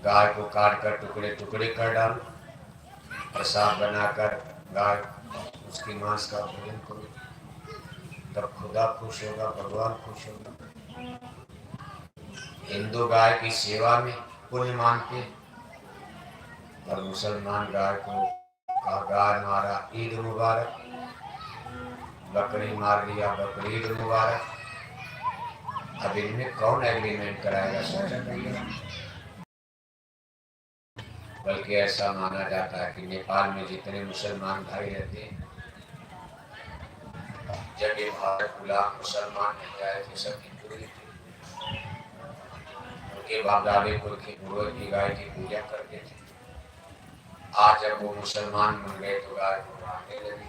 गाय को काट कर टुकड़े टुकड़े कर डालो, प्रसाद बनाकर गाय उसकी मांस का भोजन करो, तब खुदा खुश होगा, भगवान खुश होगा। हिंदू गाय की सेवा में पुण्य मानते हैं, और मुसलमान गाय को कहा गाय मारा ईद मुबारक, बकरी मार लिया बकरी ईद मुबारक। अब इनमें कौन एग्रीमेंट कराएगा, सोचा करिएगा। बल्कि ऐसा माना जाता है कि नेपाल में जितने मुसलमान भाई रहते हैं, जब ये भारत गुलाम मुसलमान नहीं आए थे, सब हिंदू ही थे। उनके बाप दादे पुरखे पूर्वज की गाय की पूजा करते थे। आज जब वो मुसलमान बन गए तो गाय को मारने लगे।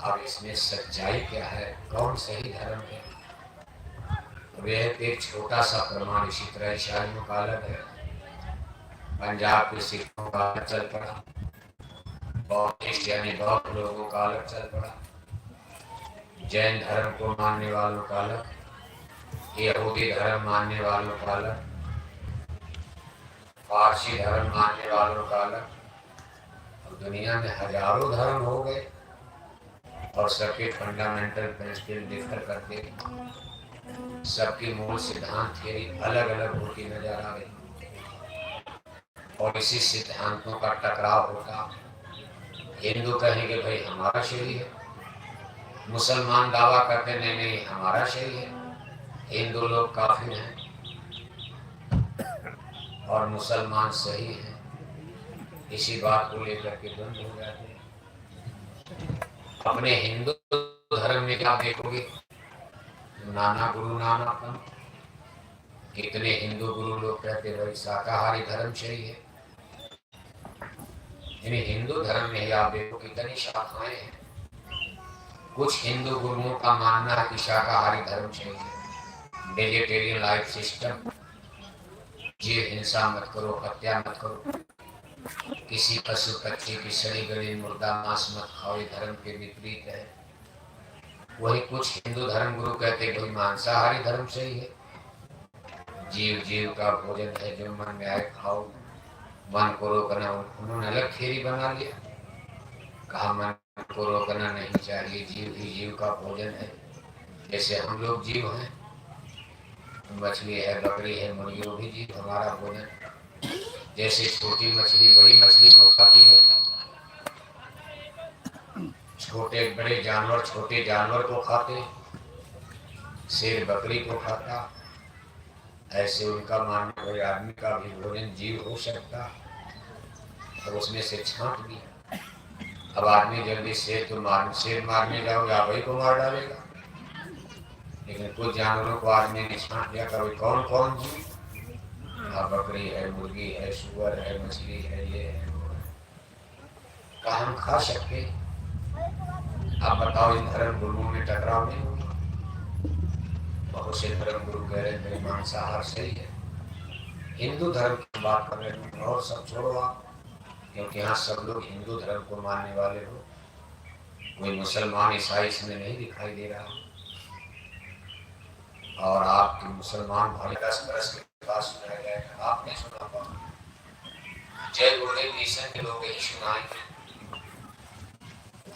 अब इसमें सच्चाई क्या है, कौन सही धर्म है? वह एक छोटा सा प्रमाण इसी तरह ईसाइयों का अलग है, पंजाब के सिखों का अलग चल पड़ा, बौद्धिस्ट यानी बौद्ध लोगों का अलग चल पड़ा, जैन धर्म को मानने वालों का अलग, यहूदी धर्म मानने वालों का अलग, पारसी धर्म मानने वालों का अलग। और दुनिया में हजारों धर्म हो गए और सबके फंडामेंटल प्रिंसिपल डिफर करते, सबकी मूल सिद्धांत थ्योरी अलग अलग होती नजर आ रही, और इसी सिद्धांतों का टकराव होता। हिंदू कहेंगे भाई हमारा शरीर है, मुसलमान दावा करते नहीं नहीं हमारा शरीर है, हिंदू लोग काफिर हैं और मुसलमान सही हैं। इसी बात को लेकर के द्वंद्व हो जाते हैं। अपने हिंदू धर्म में क्या देखोगे, नाना गुरु नाना पंथ। कितने हिंदू गुरु लोग कहते भाई शाकाहारी धर्म सही है। यानी हिंदू धर्म में ही आप देखो कितनी शाखाएं हैं। कुछ हिंदू गुरुओं का मानना है कि शाकाहारी धर्म सही है, वेजिटेरियन लाइफ सिस्टम, जीव हिंसा मत करो, हत्या मत करो, किसी पशु पक्षी की सड़ी गली मुर्दा मांस मत खाओ, ये धर्म के विपरीत है। वही कुछ हिंदू धर्म गुरु कहते कोई मांसाहारी धर्म सही है, जीव जीव का भोजन है, जो मन में आए खाओ, मन को रोकना। उन्होंने अलग थ्योरी बना लिया, कहा मन को रोकना नहीं चाहिए, जीव ही जीव का भोजन है। जैसे हम लोग जीव हैं, मछली है बकरी है मुर्गी, वो भी जीव हमारा भोजन। जैसे छोटी मछली बड़ी मछली को खाती है, छोटे बड़े जानवर छोटे जानवर को खाते, शेर बकरी को खाता, ऐसे उनका मानना कोई आदमी का भी भोजन जीव हो सकता, और उसमें से छांट दिया। अब आदमी जल्दी शेर मारने जाओगे आप वही को मार डालेगा, लेकिन कुछ जानवरों को आदमी ने छांट दिया, कभी कौन कौन जीव, बकरी है मुर्गी है सुअर है मछली है ये है वो है, कहा हम खा सकते। आप बताओ इन धर्म गुरुओं में टकराव नहीं होगा? बहुत से धर्म गुरु कह रहे हैं मांसाहार सही है। हिंदू धर्म की बात कर रहे हैं, और सब छोड़ो आप, क्योंकि यहाँ सब लोग हिंदू धर्म को मानने वाले हो, कोई मुसलमान ईसाई इसमें नहीं दिखाई दे रहा। और आपके मुसलमान भाई 10 बरस के पास सुनाया जाएगा, आपने सुना पाओ, जय गुरुदेव मिशन के लोग यही सुनाएंगे,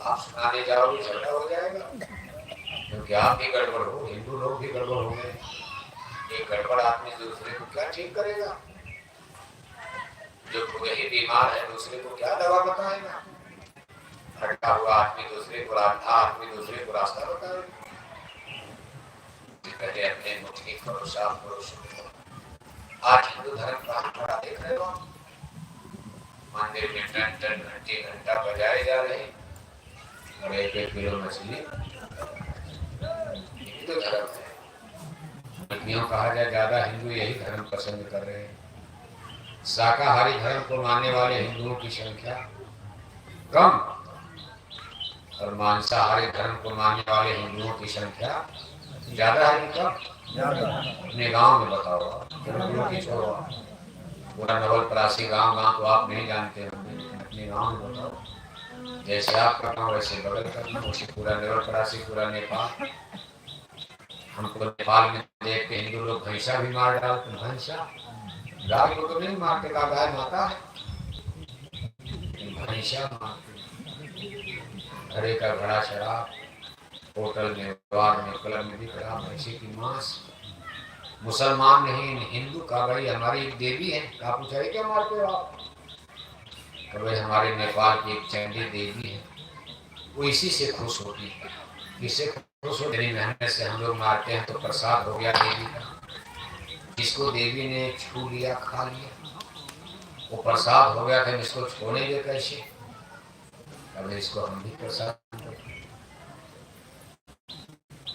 आप सुनाने जाओगे झगड़ा हो जाएगा, क्योंकि आप भी गड़बड़ हो, हिंदू लोग भी गड़बड़ हो गए। एक गड़बड़ आदमी दूसरे को क्या ठीक करेगा? जो खुद ही बीमार है दूसरे को क्या दवा बताएगा? भटका हुआ आदमी दूसरे को रास्ता बताएगा। पहले अपने मुट्ठी करो, साफ करो, शुरू। आज हिंदू धर्म का खड़ा देख रहे हो, मंदिर में टन टन घंटे घंटा बजाए जा रहे, और 1-1 किलो मछली हिंदू धर्म है। क्यों कहा जाए ज्यादा हिंदू यही धर्म पसंद कर रहे हैं। शाकाहारी धर्म को मानने वाले हिंदुओं की संख्या कम, और मांसाहारी धर्म को मानने वाले हिंदुओं की संख्या ज्यादा है कि कम? अपने गांव में बताओ, छोड़ो, पूरा नवलपरासी गांव तो आप नहीं जानते होंगे, अपने गांव में बताओ। जैसे आपका गांव वैसे बगल करना, वैसे पूरा नवलपरासी, पूरा नेपाल। हमको नेपाल में देख के हिंदू लोग भैंसा भी मार डालते, भैंसा गाय को तो नहीं मारते, का गाय माता है, भैंसा मारते। घड़े का घड़ा शराब, होटल में, बार में, क्लब में बिक रहा भैंसे की मांस। मुसलमान नहीं हिंदू का भाई हमारी एक देवी है, आप पूछा क्या मारते हो आप? भाई हमारे नेपाल की एक चंडी देवी है, वो इसी से खुश होती है। इससे खुश हो, मेरी मेहनत से हम लोग मारते हैं तो प्रसाद हो गया देवी का। जिसको देवी ने छू लिया, खा लिया, वो प्रसाद हो गया था, इसको छोड़ेंगे कैसे? अब इसको हम भी प्रसाद।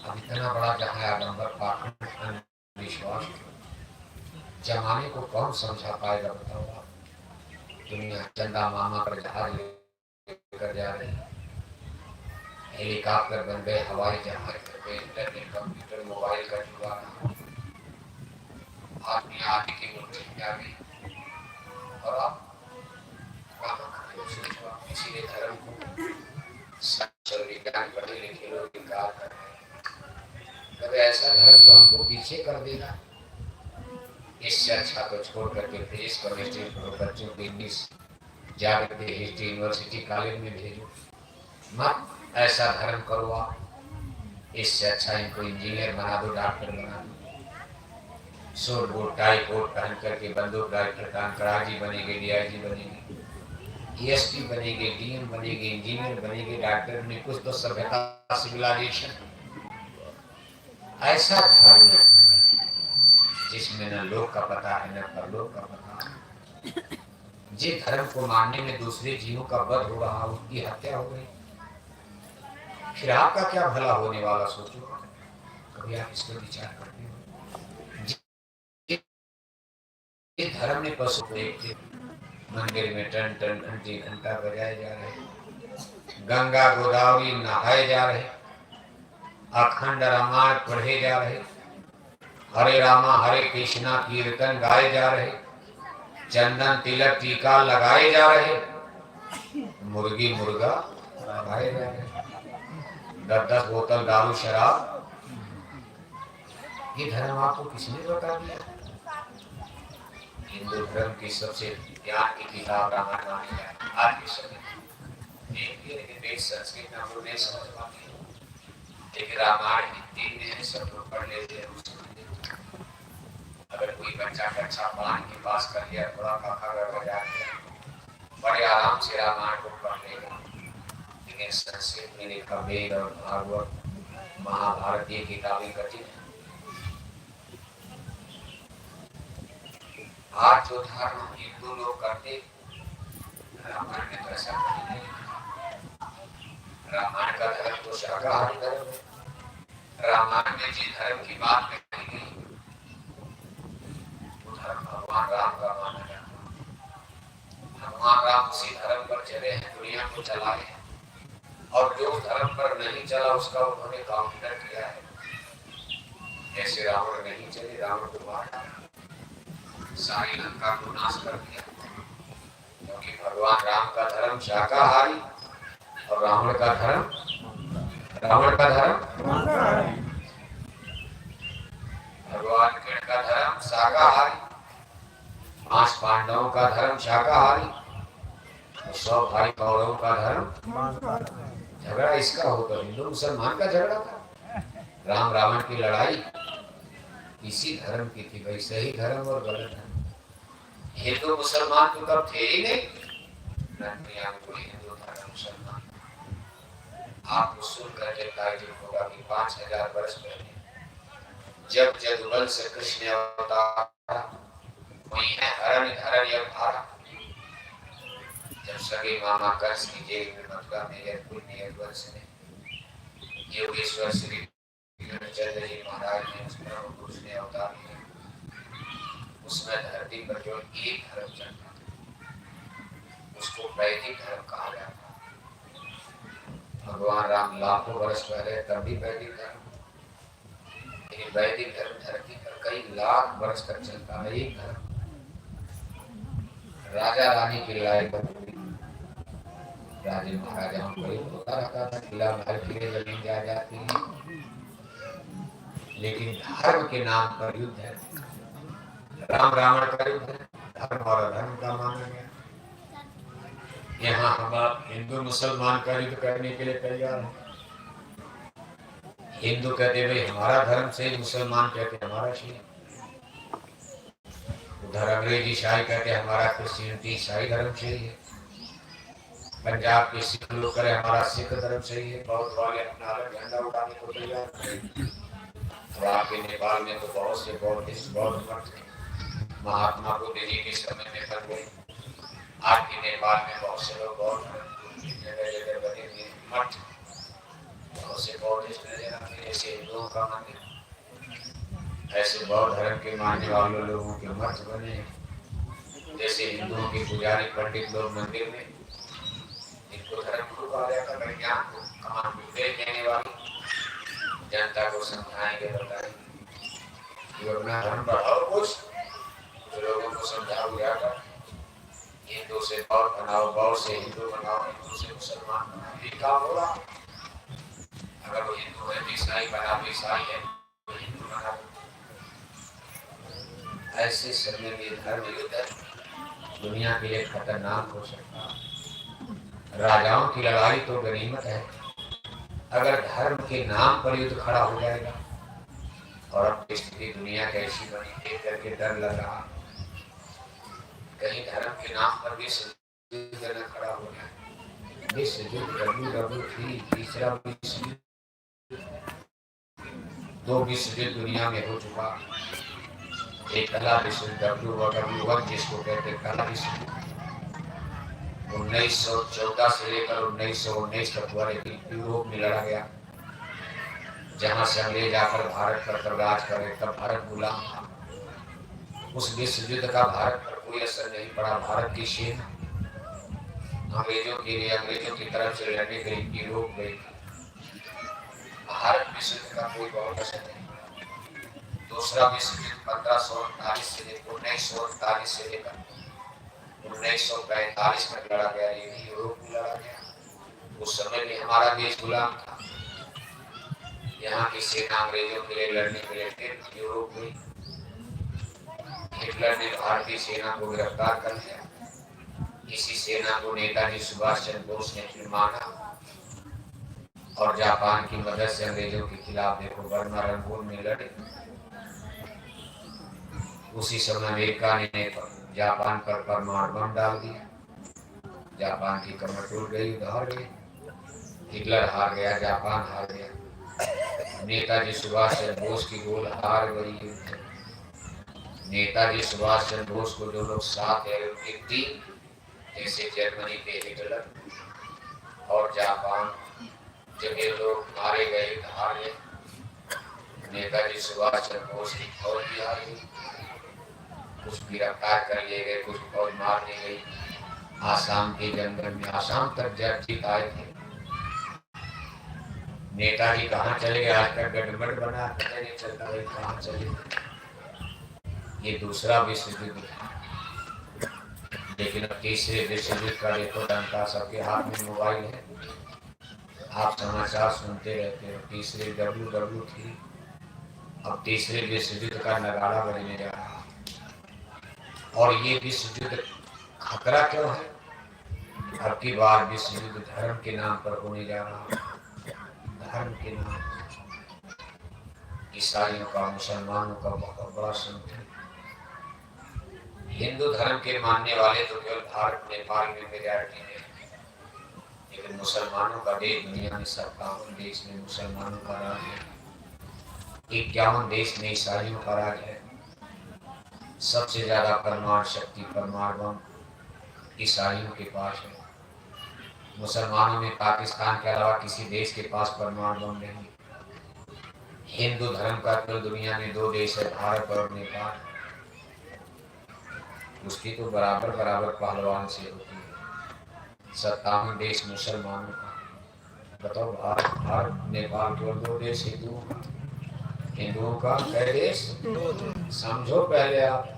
अब इतना बड़ा जहाँ आडम्बर, पाखंड, विश्वास जमाने को कौन समझा पाएगा बताओ आप? दुनिया चंदा मामा पर जहाज लेकर जा रही है, हेलीकॉप्टर बन गए, हवाई जहाज बन गए, इंटरनेट, कंप्यूटर, मोबाइल का जुड़ा रहा, आदमी आदि की मुट्ठी में आ गई। और आप इसीलिए धर्म को शास्त्र विज्ञान पढ़े लिखे लोग इनकार कर रहे हैं। कभी ऐसा धर्म तो हमको पीछे कर देगा। इससे अच्छा तो छोड़ करके देश को बच्चों को इंग्लिश जागृति हिस्ट्री यूनिवर्सिटी कॉलेज में भेजो, मत ऐसा धर्म करो आप। इससे अच्छा इनको इंजीनियर बना दो, डॉक्टर बना दो, सूट बूट टाई कोट पहन करके बंदूक राइफल का अंकराजी बनेंगे, डीआईजी बनेंगे, ईएसपी बनेंगे, डीएम बनेंगे, इंजीनियर बनेंगे, डॉक्टर बनेंगे, कुछ तो सभ्यता सिविलाइजेशन। ऐसा धर्म जिसमें न लोक का पता है न परलोक का पता है। जिस धर्म को मानने में दूसरे जीवों का वध हो रहा, उसकी हत्या हो गई, फिर आपका क्या भला होने वाला सोचो। कभी आप इस पर विचार करते हो? जिस धर्म ने पशु को देखते मंदिर में टन टन घंटी घंटा बजाए जा रहे, गंगा गोदावरी नहाए जा रहे, अखंड रामायण पढ़े जा रहे, हरे रामा हरे कृष्णा कीर्तन गाए जा रहे, चंदन तिलक टीका लगाए जा रहे, मुर्गी मुर्गा खाए जा रहे, 10-10 बोतल दारू शराब। ये धर्म आपको किसने बता दिया? हिंदू धर्म की सबसे ज्ञान की किताब रामायण मानी जाए आज के समय। लेकिन देश संस्कृत में हम लोग नहीं समझ पाते, लेकिन रामायण हिंदी में है, सब लोग पढ़ लेते हैं। अगर कोई बच्चा कक्षा 5 के पास कर लिया, थोड़ा काका गड़बड़ जाए, बड़े आराम से रामायण को पढ़ लेगा। लेकिन संस्कृत में लिखा वेद और भागवत महाभारत ये किताबें कठिन है। आज जो धर्म हिंदू लोग करते, रामायण में तो ऐसा नहीं है। रामायण का धर्म तो शाकाहारी धर्म है। रामायण में जिस धर्म की बात कही गई वो धर्म भगवान राम का माना जाता है। भगवान राम उसी धर्म पर चले हैं, दुनिया को चलाए हैं, और जो धर्म पर नहीं चला उसका उन्होंने काउंटर किया है। जैसे रावण नहीं चले, रावण को मारा, सारी लंका को नाश कर दिया, क्योंकि भगवान राम का धर्म शाकाहारी और रावण का धर्म भगवान कृष्ण का धर्म शाकाहारी, 5 पांडवों का धर्म शाकाहारी, 100 भाई कौरवों का धर्म। झगड़ा इसका हो तो हिंदू मुसलमान का झगड़ा था। राम रावण की लड़ाई इसी धर्म की थी भाई, सही धर्म और गलत धर्म। हिंदू मुसलमान तो तब थे ही नहीं, दुनिया में कोई हिंदू धर्म मुसलमान। आप सुन कर ताज्जुब होगा कि 5000 वर्ष पहले जब जदुवंश से कृष्ण अवतार, वही है हरण जब सगे मामा कंस की जेल में मथुरा में यदुवंश ने योगेश्वर श्री चंद्र जी महाराज ने उस परम पुरुष ने अवतार लिया। उसमें धरती पर जो एक धर्म चलता था उसको वैदिक धर्म कहा जाता। भगवान राम लाखों वर्ष पहले तब भी वैदिक धर्म, लेकिन वैदिक धर्म धरती पर कई लाख वर्ष तक चलता है। एक धर्म राजा रानी की लड़ाई पर राजे महाराजाओं को होता रहता था, किला महल किले जमीन जा जाती है, लेकिन धर्म के नाम पर युद्ध है। राम रावण का युद्ध है, धर्म और अधर्म का माना गया। यहाँ हम आप हिंदू मुसलमान का युद्ध करने के लिए तैयार हैं। हिंदू कहते भाई हमारा धर्म सही, मुसलमान कहते हमारा सही। उधर अंग्रेजी ईसाई कहते हमारा क्रिश्चियनिटी ईसाई धर्म सही है। पंजाब के सिख लोग करे हमारा सिख धर्म सही है। बौद्ध वाले अपना अलग झंडा उठाने को तैयार। और आपके नेपाल में तो बहुत से बौद्धिस्ट बौद्ध मठ महात्मा बुद्ध जी के समय में बन गए। आज के नेपाल में बहुत से लोग बौद्ध जगह जगह बने हुए मठ, बहुत से बौद्धिस्ट नजर आते हैं। ऐसे हिंदुओं का मंदिर, ऐसे बौद्ध धर्म के मानने वाले लोगों के मठ बने। जैसे हिंदुओं के पुजारी पंडित लोग मंदिर में, इनको धर्म गुरु कहा जाता है, ज्ञान को कमान उपदेश देने वाले, जनता को समझाएंगे, बताएंगे कि अपना धर्म बढ़ाओ। कुछ लोगों को समझाओ बुझाकर हिंदू से बौद्ध बनाओ, बौद्ध से हिंदू बनाओ, हिंदू से मुसलमान बनाओ, ये काम होगा। अगर वो हिंदू है ईसाई बना, तो ईसाई है तो हिंदू बना। ऐसे समय में धर्म युद्ध दुनिया के लिए खतरनाक हो सकता है। राजाओं की लड़ाई तो गनीमत है, अगर धर्म के नाम पर युद्ध खड़ा हो जाएगा। और अब स्थिति दुनिया कैसी बनी देख करके डर लग रहा, कहीं धर्म के नाम पर भी युद्ध न खड़ा हो जाए। विश्व युद्ध WW3 तीसरा विश्व युद्ध, 2 विश्व युद्ध दुनिया में हो चुका। एक पहला विश्व WW1 जिसको कहते हैं पहला विश्व युद्ध, 1914 से लेकर 1919 तक यूरोप में लड़ा गया। जहां से अंग्रेज आकर भारत पर राज करे, तब भारत गुलाम था। उस विश्व युद्ध का भारत पर कोई असर नहीं पड़ा। भारत की सेना अंग्रेजों के लिए, अंग्रेजों की तरफ से लड़ने के लिए यूरोप गई। भारत विश्व युद्ध का कोई बहुत असर नहीं पड़ा। दूसरा विश्व युद्ध 1548 से लेकर 1948 से लेकर 1945 तक लड़ा गया। ये भी यूरोप में लड़ा गया। उस समय भी हमारा देश गुलाम था। यहाँ की सेना अंग्रेजों के लिए लड़ने के लिए फिर यूरोप गई। हिटलर ने भारतीय सेना को गिरफ्तार कर लिया। इसी सेना को नेताजी सुभाष चंद्र बोस ने फिर माना और जापान की मदद से अंग्रेजों के खिलाफ देखो बर्मा रंगून में लड़े। उसी समय अमेरिका ने जापान पर परमाणु बम डाल दिया। जापान की कमर टूट गई, हार गई। हिटलर हार गया, जापान हार गया। नेताजी सुभाष चंद्र बोस की गोल हार गई। नेताजी सुभाष चंद्र बोस को जो लोग साथ है उनकी टीम, जैसे जर्मनी के हिटलर और जापान, जब ये लोग मारे गए, हार गए। नेताजी सुभाष चंद्र बोस की फौज भी हार गई। कुछ गिरफ्तार कर लिए गए, कुछ फौज मार दी गई। आसाम के जंगल में, आसाम तक जब जीत आए थे। नेताजी कहाँ चले गए, आज तक गड़बड़ बना, पता नहीं चलता भाई कहाँ चले। ये दूसरा विश्व युद्ध है। लेकिन अब तीसरे विश्व युद्ध का देखो डंका, सबके हाथ में मोबाइल है, आप समाचार सुनते रहते हो। तीसरे WW3, अब तीसरे विश्व युद्ध का नगाड़ा बजने जा रहा। और ये विश्व युद्ध खतरा क्यों है? अब की बार विश्व युद्ध धर्म के नाम पर होने जा रहा। धर्म के नाम, ईसाइयों का, मुसलमानों का बहुत बड़ा संकट। हिंदू धर्म के मानने वाले तो केवल भारत नेपाल में मेजॉरिटी है, लेकिन मुसलमानों का देश दुनिया में 57 देश में मुसलमानों का राज है। 51 देश में ईसाइयों का राज है। सबसे ज्यादा परमाणु शक्ति, परमाणु बम ईसाइयों के पास है। मुसलमानों में पाकिस्तान के अलावा किसी देश के पास परमाणु बम नहीं। हिंदू धर्म का तो दुनिया में 2 देश है, भारत और नेपाल। उसकी तो बराबर बराबर पहलवान से होती है। 57 देश मुसलमानों का। बताओ भारत नेपाल केवल 2 देश हिंदुओं का। हिंदुओं का कई देश समझो। पहले आप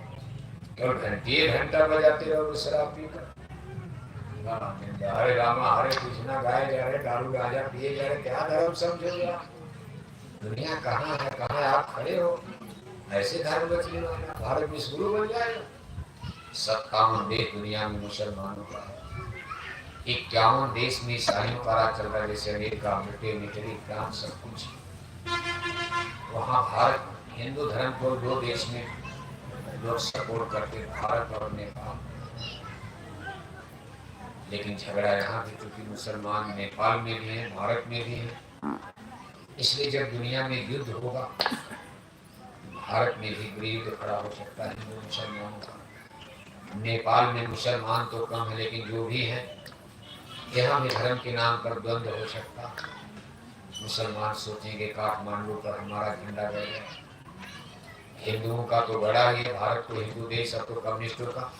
केवल घंटा बजाते रहो शराब पीकर, हरे रामा हरे कृष्णा गाए जा रहे, दारू गांजा पिए जा रहे, क्या धर्म समझोगे आप? दुनिया कहाँ है, कहाँ आप खड़े हो? ऐसे धर्म बचने वाला भारत विश्वगुरु बन जाएगा। 57 देश दुनिया में मुसलमानों का है, 51 देश में ईसाइयों का राज चल रहा है, जैसे अमेरिका, ब्रिटेन, इटली, फ्रांस, सब कुछ। वहाँ भारत हिंदू धर्म को 2 देश में लोग सपोर्ट करते, भारत और नेपाल। लेकिन झगड़ा यहाँ भी, क्योंकि मुसलमान नेपाल में भी है, भारत में भी है। इसलिए जब दुनिया में युद्ध होगा, भारत में भी गृह खड़ा हो सकता है हिंदू मुसलमानों का। नेपाल में मुसलमान तो कम है, लेकिन जो भी है यहाँ भी धर्म के नाम पर द्वंद्व हो सकता। मुसलमान सोचेंगे काठमांडू पर हमारा झंडा गया, हिंदुओं का तो बड़ा ही है, भारत तो हिंदू देश, अब तो कम्युनिस्टों का।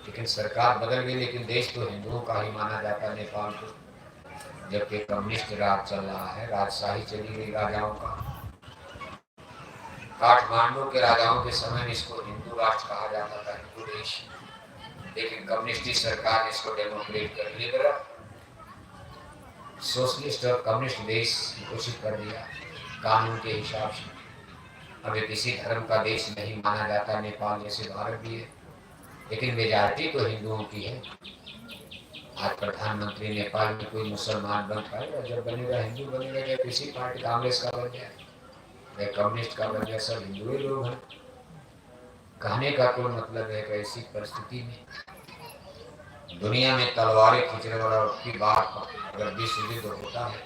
लेकिन सरकार बदल गई, लेकिन देश तो हिंदुओं का ही माना जाता है नेपाल को। जबकि कम्युनिस्ट राज चल रहा है, राजशाही चली गई राजाओं का। काठमांडू के राजाओं के समय में इसको हिंदू राष्ट्र कहा जाता था, हिंदू देश। लेकिन कम्युनिस्टी सरकार ने इसको डेमोक्रेट कर लिया, सोशलिस्ट और कम्युनिस्ट देश घोषित कर दिया कानून के हिसाब से। अब ये किसी धर्म का देश नहीं माना जाता, नेपाल जैसे भारत भी है, लेकिन मेजॉरिटी तो हिंदुओं की है। आज प्रधानमंत्री नेपाल में कोई मुसलमान बन पाएगा? जब बनेगा हिंदू बनेगा, या किसी पार्टी कांग्रेस का बन जाए या कम्युनिस्ट का बन जाए, सब हिंदू ही लोग हैं। कहने का कोई मतलब है कि ऐसी परिस्थिति में दुनिया में तलवारें खींचने वाला की बात, अगर विश्व युद्ध होता है,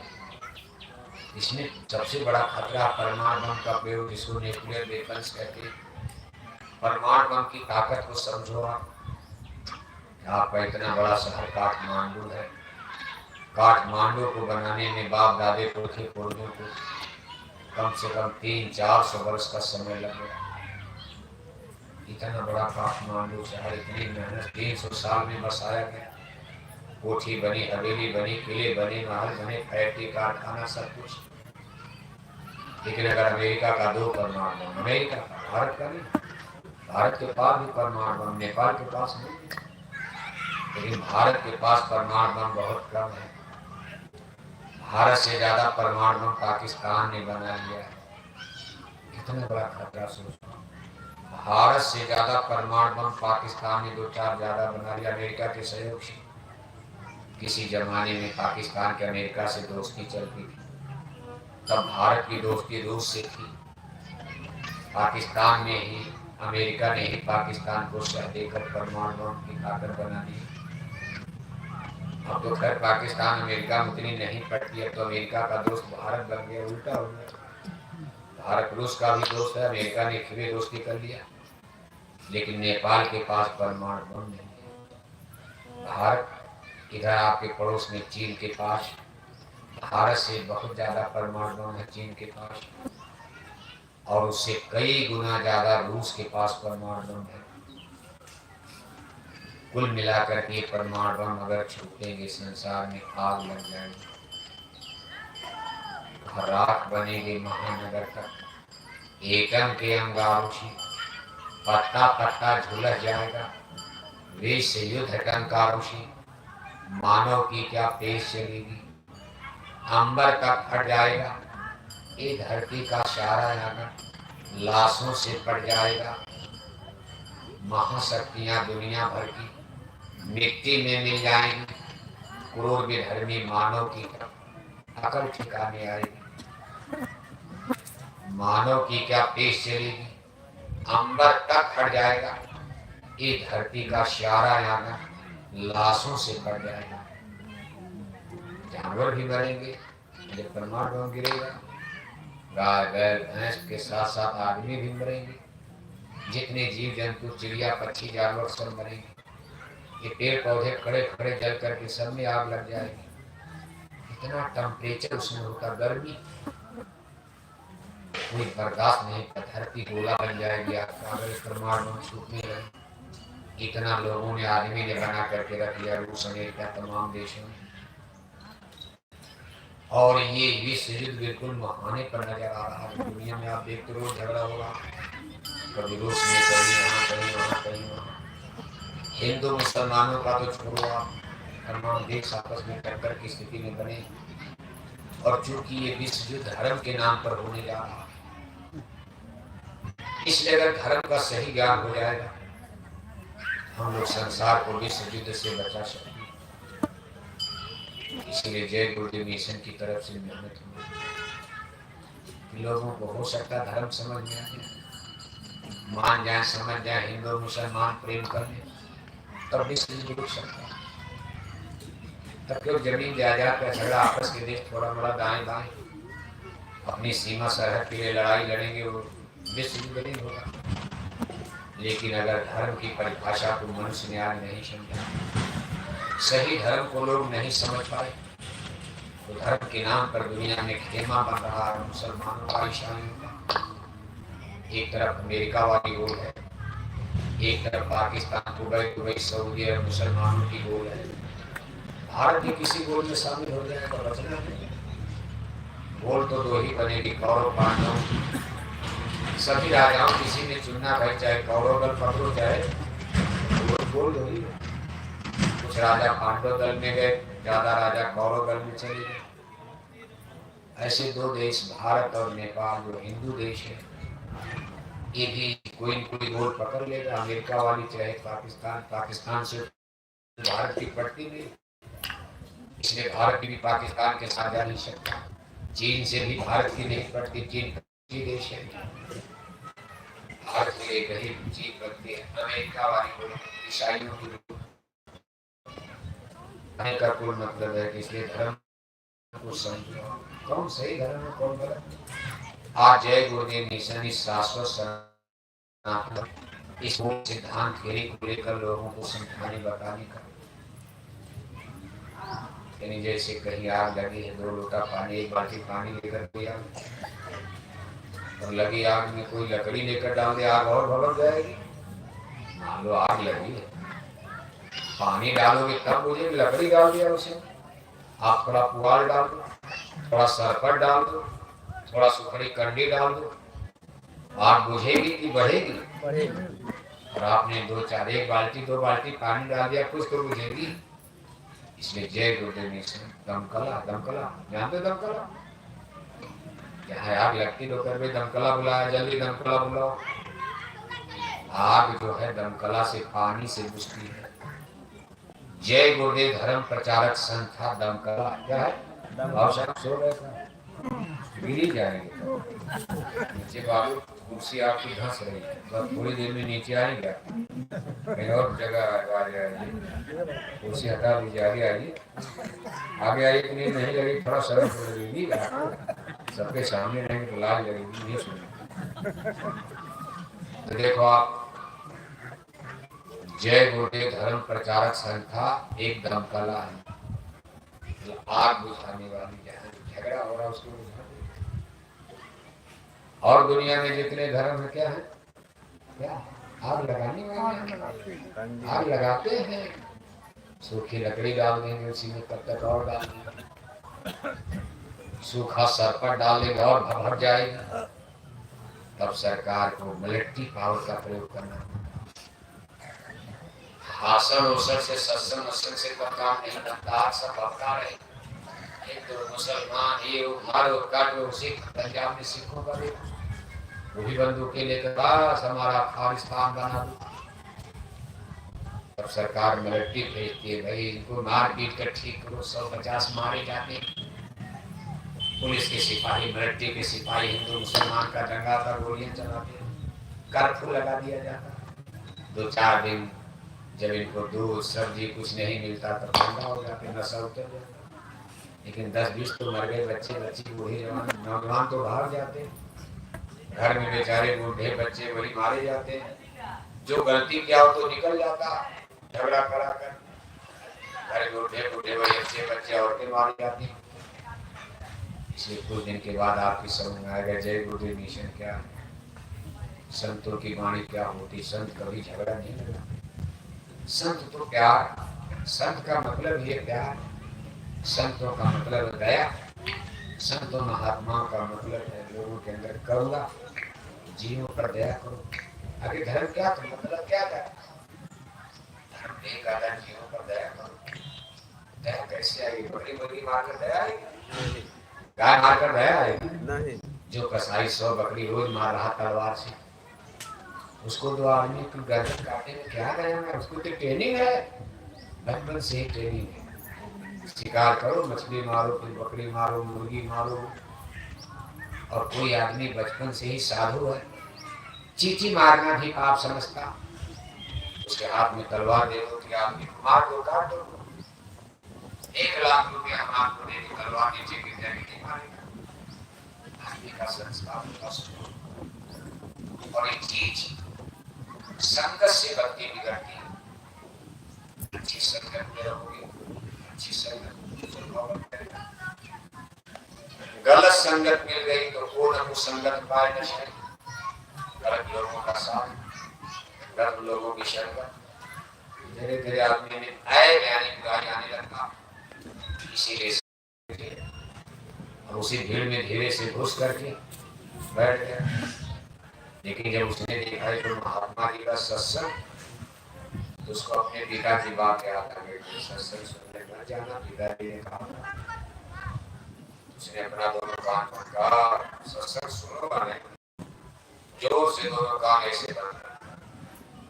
इसमें सबसे बड़ा खतरा परमाणु बम का प्रयोग, जिसको न्यूक्लियर वेपन्स कहते हैं। परमाणु बम की ताकत को समझो आप। आपका इतना बड़ा शहर काठमांडू है, काठमांडू को बनाने में बाप दादे पोते पूर्वजों को कम से कम 300-400 वर्ष का समय लग गया। इतना बड़ा काठमांडू शहर इतनी मेहनत 300 साल में बसाया गया। कोठी बनी, हवेली बनी, किले बने, महल बने, फैक्ट्री, कारखाना, सब कुछ। लेकिन अगर अमेरिका का 2 परमाणु बम, अमेरिका का, भारत का नहीं, भारत के पास भी परमाणु बम, नेपाल के पास नहीं, लेकिन भारत के पास परमाणु बम बहुत कम है। भारत से ज्यादा परमाणु बम पाकिस्तान ने बना लिया है। कितना बड़ा खतरा सोचो। भारत से ज्यादा परमाणु बम पाकिस्तान ने 2-4 ज्यादा बना लिया, अमेरिका के सहयोग से। किसी जमाने में पाकिस्तान के अमेरिका से दोस्ती चलती थी, तब भारत की दोस्ती रूस से थी। पाकिस्तान में ही, अमेरिका ने ही पाकिस्तान को शह देकर परमाणु बम की ताकत बना दी। अब तो खैर पाकिस्तान अमेरिका में उतनी नहीं पड़ती, अब तो अमेरिका का दोस्त भारत बन गया, उल्टा हो गया। भारत रूस का भी दोस्त है, अमेरिका ने फिर दोस्ती कर लिया। लेकिन नेपाल के पास परमाणु बम नहीं है। भारत इधर आपके पड़ोस में चीन के पास, भारत से बहुत ज्यादा परमाणु बम है चीन के पास, और उससे कई गुना ज्यादा रूस के पास परमाणु बम है। कुल मिलाकर के परमाणु बम अगर छूटेंगे संसार में आग लग जाएगी, राख बनेगी महानगर तक। एटम के अंगारुषि, पत्ता पत्ता झुलस जाएगा। विश्व युद्ध टंकारुषि, मानव की क्या पेश चलेगी। अंबर तक फट जाएगा, ये धरती का सारा नगर लाशों से पड़ जाएगा। महाशक्तियां दुनिया भर की मिट्टी में मिल जाएंगी। क्रूर विधर्मी मानव की अकल ठिकाने आएगी। मानव की क्या पेश चलेगी, अंबर तक फट जाएगा, ये धरती का सारा नगर लाशों से भर जाएगा। जानवर भी मरेंगे जब परमाणु बम गिरेगा। गाय बैल भैंस के साथ साथ आदमी भी मरेंगे। जितने जीव जंतु, चिड़िया पक्षी जानवर सब मरेंगे। ये पेड़ पौधे खड़े खड़े जल करके सब में आग लग जाएगी। इतना टेम्परेचर उसमें होता, गर्मी कोई बर्दाश्त नहीं। धरती गोला बन जाएगी आपका अगर परमाणु बम छूटने लगे। इतना लोगों ने, आदमी ने बना करके रख लिया, रूस अमेरिका तमाम देशों में। और ये विश्व युद्ध बिल्कुल महाने पर नजर आ रहा है। दुनिया में आप देखते रोज झगड़ा हो रहा, कभी रूस में, कभी यहाँ, कहीं वहाँ, कहीं वहाँ। हिंदू मुसलमानों का तो छोड़ो आप, तमाम देश आपस में टक्कर की स्थिति में बने। और चूंकि ये विश्व युद्ध धर्म के नाम पर होने जा रहा है, इसलिए अगर धर्म का सही ज्ञान हो जाएगा, हम लोग संसार को विश्व युद्ध से बचा सकते हैं। इसलिए जय गुरुदेव मिशन की तरफ से मेहनत हुई। लोगों को हो सकता है धर्म समझ में आ जाए, मान जाए, समझ जाए, हिंदू मुसलमान प्रेम कर ले, तब भी युद्ध रुक सकता है। तब क्यों जमीन जायदाद का झगड़ा आपस के देश थोड़ा मोड़ा दाएं बाएं अपनी सीमा सरहद के लिए लड़ाई लड़ेंगे, वो विश्व युद्ध नहीं होगा। लेकिन अगर धर्म की परिभाषा को मनुष्य ने आज नहीं समझा, सही धर्म को लोग नहीं समझ पाए, तो धर्म के नाम पर दुनिया में खेमा बन रहा है मुसलमानों का, ईसाइयों का। एक तरफ अमेरिका वाली गोल है, एक तरफ पाकिस्तान, दुबई, सऊदी अरब मुसलमानों की गोल है। भारत भी किसी गोल में शामिल हो जाए तो बचना नहीं। गोल तो दो ही बनेगी, कौरव पांडव। सभी राजाओं किसी ने चुनना भाई, चाहे कौरव दल पकड़ो चाहे गोल हो ही। कुछ राजा पांडव दल में गए, ज्यादा राजा कौरव दल में चले गए। ऐसे दो देश भारत और नेपाल जो हिंदू देश है, ये भी कोई न कोई गोल पकड़ लेगा। अमेरिका वाली चाहे पाकिस्तान से भारत की पड़ती नहीं, इसलिए भारत भी पाकिस्तान के साथ जा नहीं सकता। चीन से भी भारत की नहीं पड़ती, चीन देश है, भारत के गरीब चीन बनती है। अमेरिका वाली ईसाइयों की का कुल मतलब है कि इसलिए धर्म को समझो, कौन सही धर्म है कौन गलत। आज जय गुरुदेव मिशन शाश्वत इस सिद्धांत थ्योरी को लेकर लोगों को समझाने बताने का, यानी जैसे कहीं आग लगी है, 2 लोटा पानी, 1 बाल्टी पानी लेकर कोई आग, और लगी आग में कोई लकड़ी लेकर डाल दे, आग और भड़क जाएगी। मान लो आग लगी है, पानी डालोगे तब बुझेगी, लकड़ी डाल दिया उसे, आप थोड़ा पुआल डाल दो, थोड़ा सरपट डाल दो, थोड़ा सूखड़ी कंडी डाल दो, आग बुझेगी कि बढ़ेगी? और आपने 1 बाल्टी 2 बाल्टी पानी डाल दिया, कुछ तो बुझेगी। इसलिए जय गुरुदेव मिशन दमकला, दमकला जानते दमकला यहाँ आग लगती दोपहर में दमकला बुलाया, जल्दी दमकला बुलाओ। आग जो है दमकला से, पानी से बुझती है। जय गुरुदेव धर्म प्रचारक संस्था दमकला क्या है? सो रहे गिरी जाएंगे नीचे, बाबू कुर्सी आपकी धंस रही है, तो थोड़ी देर में नीचे आएंगे, कहीं और जगह आ जाएगी, कुर्सी हटा दीजिए, आगे आइए, आगे आइए कि नहीं लगी, थोड़ा शर्म हो लगेगी, सबके सामने रहेंगे तो लाज लगेगी, नहीं सुनेंगे। तो देखो आप, जय गुरुदेव धर्म प्रचारक संस्था एक दमकला है, आग बुझाने वाली, जहाँ झगड़ा हो रहा उसको बुझाने। और दुनिया में जितने धर्म है क्या है? क्या आग लगाने वाले, आग लगाते हैं, सूखी लकड़ी डाल देंगे, उसी में तब तक और डाल देंगे, सूखा सरपट डाल देंगे और भर जाएगा। तब सरकार को मिलिट्री पावर का प्रयोग करना, भाषण वोषण से, सत्संग वत्संग से तो काम नहीं बनता। सब भक्ता रहे, एक तो मुसलमान ये मारो काटो, सिख पंजाब में सिखों का भी वो भी बंदूकें लेकर बस हमारा खालिस्तान बना दो। तब सरकार मिलिट्री भेजती है, भाई इनको मार पीट कर ठीक करो। 150 मारे जाते, पुलिस के सिपाही, मिलिट्री के सिपाही, हिंदू मुसलमान का दंगा था, गोलियां चलाते, कर्फ्यू लगा दिया जाता। 2-4 दिन जब इनको दूध सब्जी कुछ नहीं मिलता तब ठंडा हो जाते, नशा उतर जाता। लेकिन 10-20 तो मर गए, बच्चे बच्चे, बूढ़े जवान, नौजवान तो भाग जाते, घर में बेचारे बूढ़े बच्चे वही मारे जाते हैं। जो गलती किया हो तो निकल जाता, झगड़ा करा कर, घर बूढ़े बूढ़े वही अच्छे बच्चे, औरतें मारी जाती। इसलिए कुछ दिन के बाद आपकी समझ में आएगा जय गुरुदेव मिशन क्या है, संतों की वाणी क्या होती। संत कभी झगड़ा नहीं लगा, संत तो प्यार, संत का मतलब ये प्यार, संतों का मतलब दया, संतों महात्माओं का मतलब है लोगों के अंदर करुणा, जीवों पर दया करो। आगे धर्म क्या था, मतलब क्या था? धर्म एक आधा जीवों पर दया करो। दया कैसे आएगी? बकरी मारकर दया आएगी? गाय मारकर दया आएगी? नहीं। जो कसाई 100 बकरी रोज मार रहा तलवार से, उसको तो आदमी की गर्दन काटने में क्या गया है, उसको तो ट्रेनिंग है, बचपन से ही ट्रेनिंग है। शिकार करो, मछली मारो, फिर बकरी मारो, मुर्गी मारो। और कोई आदमी बचपन से ही साधु है, चींटी मारना भी पाप समझता, उसके हाथ में तलवार दे दो कि आदमी को मार दो, काट दो, 1 लाख रुपया हम आपको दे दो, तलवार नीचे गिर जाएगी, नहीं मारेगा। आदमी का संस्कार होगा। और एक चीज, संगत से भक्ति बिगड़ती है। अच्छी संगत में रहोगे, अच्छी संगत, गलत संगत मिल गई तो पूर्ण कुसंगत पाए नशे, गलत लोगों का साथ, गलत लोगों की संगत, धीरे धीरे आदमी में यानी बुराई आने लगता। इसीलिए और उसी भीड़ में धीरे से घुस करके बैठ गया। लेकिन जब उसने देखा है तो महात्मा जी का सत्संग, तो उसको अपने पिता की बात याद आ गई। सत्संग सुनने न जाना, पिताजी ने कहा। उसने अपना दोनों कान पकड़ा, सत्संग सुनो नहीं, जोर से दोनों कान ऐसे बंद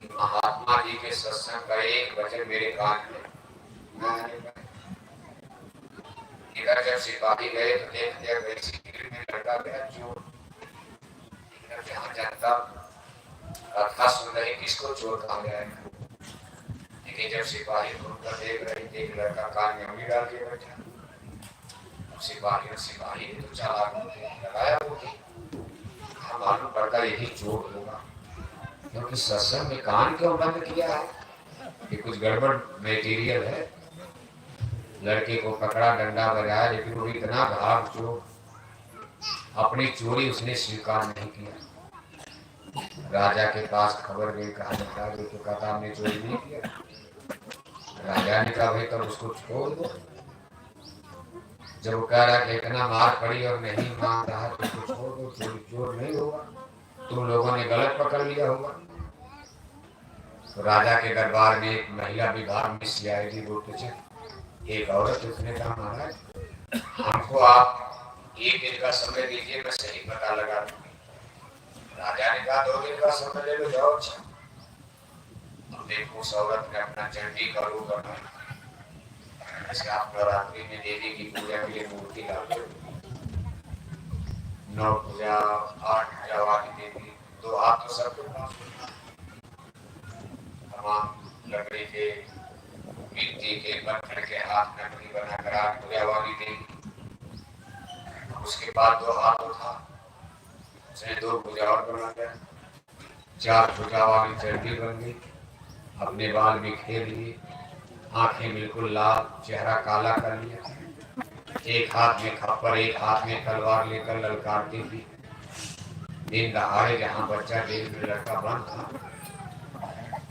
कि महात्मा जी के सत्संग का एक वचन मेरे कान में न आने पाए। इधर जब सिपाही गए तो देख दिया वैसी भीड़ में लड़का गया चोर। इधर जहाँ जनता कथा सुन रही, किसको चोर कहा गया है। लेकिन जब सिपाही घूमकर देख रही, देख लड़का कान में उंगली डाल के बैठा। सिपाही ने तो चालाक लगाया होगी, मालूम पड़ता यही चोर होगा, क्योंकि सत्संग में कान क्यों बंद किया है कि कुछ गड़बड़ मटेरियल है। लड़के को पकड़ा, डंडा बजाया, लेकिन वो इतना भाग चोर, अपनी चोरी उसने स्वीकार नहीं किया। राजा के पास खबर गई, कहा महाराज तो कहता हमने चोरी नहीं किया। राजा ने कहा भाई तब उसको छोड़ दो। जब वो कह रहा कि इतना मार पड़ी और नहीं मान रहा तो उसको छोड़ दो, चोर नहीं होगा, तुम लोगों ने गलत पकड़ लिया होगा। तो राजा के दरबार में एक महिला विभाग में सीआईडी बोलते, एक औरत, उसने कहा महाराज हमको आप 1 दिन का समय दीजिए, मैं सही पता लगा दूंगी। राजा ने कहा 2 दिन का समय ले लो, जाओ। अब देखो उस औरत ने अपना चंडी का रूप बनाया। जैसे आप नवरात्रि में देवी की पूजा के लिए मूर्ति लाते हो, 9 पूजा 8 पूजा वाली देवी, 2 हाथ तो सबके पास, तमाम लकड़ी के, मिट्टी के, पत्थर के हाथ नकली बनाकर 8 पूजा वाली देवी। उसके बाद 2 हाथ उठा, उसने 2 भुजा और बना दिया, 4 भुजा वाली चंडी बन गई। अपने बाल बिखेर लिए, आंखें बिल्कुल लाल, चेहरा काला कर लिया, एक हाथ में खप्पर, एक हाथ में तलवार लेकर ललकारती थी। दिन दहाड़े जहाँ बच्चा जेल में लड़का बंद था,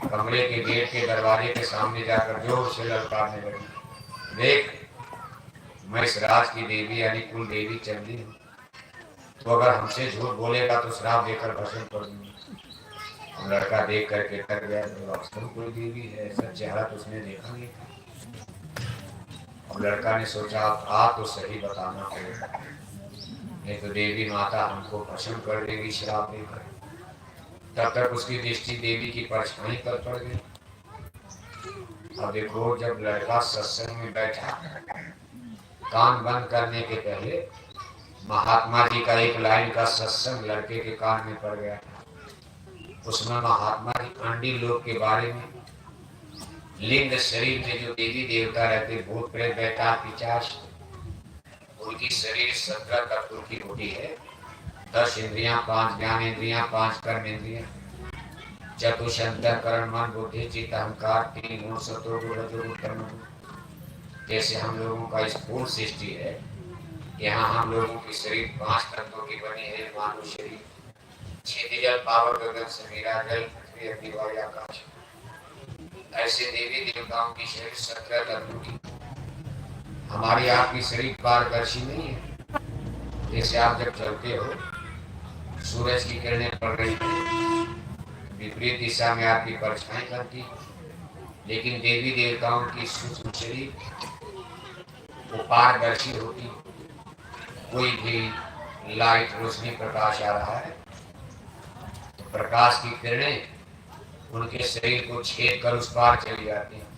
कमरे के गेट के दरवाजे के सामने जाकर जोर से ललकारने लगी, देख मैं इस राज की देवी यानी कुल देवी चंडी हूँ, तो अगर हमसे झूठ बोलेगा तो श्राप देकर भस्म कर दूंगी। लड़का देख करके डर गया, तो वास्तव कोई देवी है, ऐसा चेहरा तो उसने देखा नहीं। अब लड़का ने सोचा आ तो सही बताना पड़ेगा, नहीं तो देवी माता हमको भस्म कर देगी श्राप देकर। तब तक उसकी दृष्टि देवी की परछाई पर पड़ गई। अब देखो जब लड़का सत्संग में बैठा, कान बंद करने के पहले महात्मा जी का एक लाइन का सत्संग लड़के के कान में पड़ गया। उसमें महात्मा जी अंडी लोक के बारे में, लिंग शरीर में जो देवी देवता रहते, भूत प्रेत बैताल पिशाच, उनकी शरीर 17 तत्वों की होती है। 10 इंद्रियां, 5 ज्ञानेंद्रियां, 5 कर्म इंद्रियां, चतुषंतःकरण मन बुद्धि चित्त अहंकार, 3 गुण सत्वगुण रजोगुण तमोगुण। जैसे हम लोगों का स्थूल सृष्टि है, यहाँ हम लोगों की शरीर 5 तत्वों की बनी है। मानव शरीर, क्षेत्र जल पावर गगन समीरा, जल पृथ्वी अग्नि वायु आकाश। ऐसे देवी देवताओं की शरीर 17 तत्वों की। हमारी आपकी शरीर पारदर्शी नहीं है। जैसे आप जब चलते हो, सूरज की किरणें पड़ रही हैं, विपरीत दिशा में आपकी परछाई बनती, लेकिन देवी देवताओं की सूक्ष्म शरीर वो पारदर्शी होती। कोई भी लाइट रोशनी प्रकाश आ रहा है तो प्रकाश की किरणें उनके शरीर को छेद कर उस पार चली जाती हैं,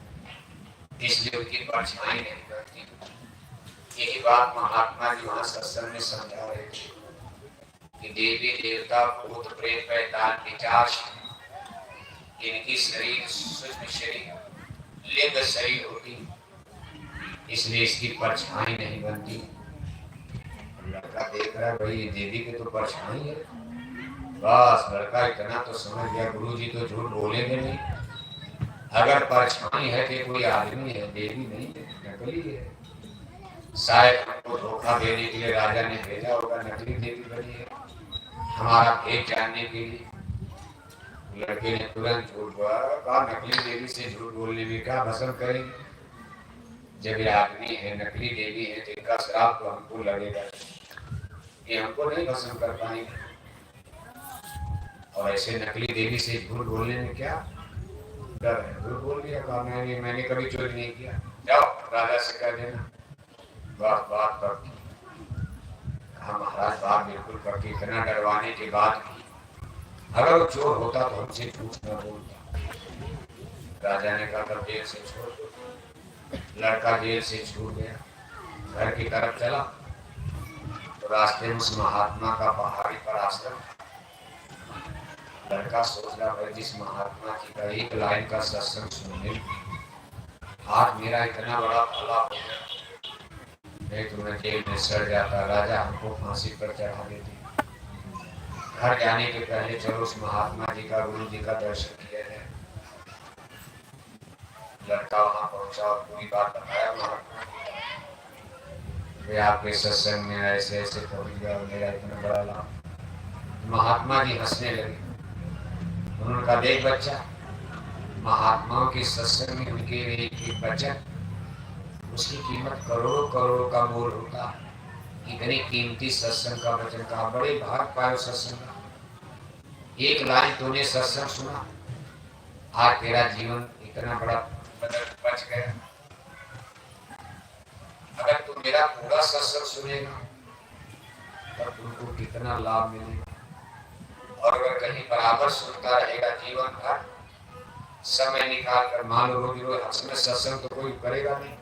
इसलिए उनकी परछाई नहीं बनती। यही बात महात्मा जी वहां सत्संग में समझा रहे थे कि देवी देवता भूत प्रेत पैताल पिशाच इनकी शरीर सूक्ष्म शरीर लिंग शरीर होती, इसलिए इसकी परछाई नहीं बनती। लड़का देख रहा है भाई ये देवी की तो परछाई है, बस लड़का इतना तो समझ गया गुरु जी तो झूठ बोलेंगे नहीं, अगर परछाई है कि कोई आदमी है, देवी नहीं है, नकली है। शायद हमको धोखा देने के लिए राजा ने भेजा होगा, नकली देवी बनी है हमारा भेद जानने के लिए। लड़के ने तुरंत झूठ बोला, कहा नकली देवी से झूठ बोलने में क्या भस्म करेंगे, जब ये आदमी है नकली देवी है तो इनका श्राप तो हमको लगेगा, ये हमको नहीं भस्म कर पाएंगे। और ऐसे नकली देवी से झूठ बोलने में क्या डर है, झूठ बोल दिया, कहा मैंने कभी चोरी नहीं किया, जाओ राजा से कह देना। बात बात पर हाँ महाराज बात बिल्कुल करके इतना डरवाने के बाद भी अगर वो चोर होता तो हमसे झूठ न बोलता। राजा ने कहा तब जेल से छोड़ दो। लड़का जेल से छूट गया, घर की तरफ चला तो रास्ते में उस महात्मा का पहाड़ी पर आश्रम। लड़का सोच रहा भाई जिस महात्मा जी का एक लाइन का सत्संग सुनने आज मेरा इतना बड़ा भला हो गया, नहीं तो मैं जेल में सड़ जाता, राजा हमको फांसी पर चढ़ा देते। घर जाने के पहले चलो उस महात्मा जी का गुरु जी का दर्शन किया जाए। लड़का वहां पहुंचा और पूरी बात बताया महात्मा वे आपके सत्संग में ऐसे ऐसे पहुंच गया, मेरा इतना बड़ा लाभ। महात्मा जी हंसने लगे, उन्होंने कहा देख बच्चा, महात्माओं के सत्संग में उनके एक वचन उसकी कीमत करोड़ों करोड़ों का मोल होता है। इतनी कीमती सत्संग का वचन कहा, बड़े भाग पाए सत्संग का। एक लाइन तूने सत्संग सुना, आज तेरा जीवन इतना बड़ा बदल बच गया। अगर तू मेरा पूरा सत्संग सुनेगा तब तुमको कितना लाभ मिलेगा। और अगर कहीं बराबर सुनता रहेगा जीवन भर, समय निकाल कर, मान लो रोज रोज हंसने सत्संग तो कोई करेगा नहीं,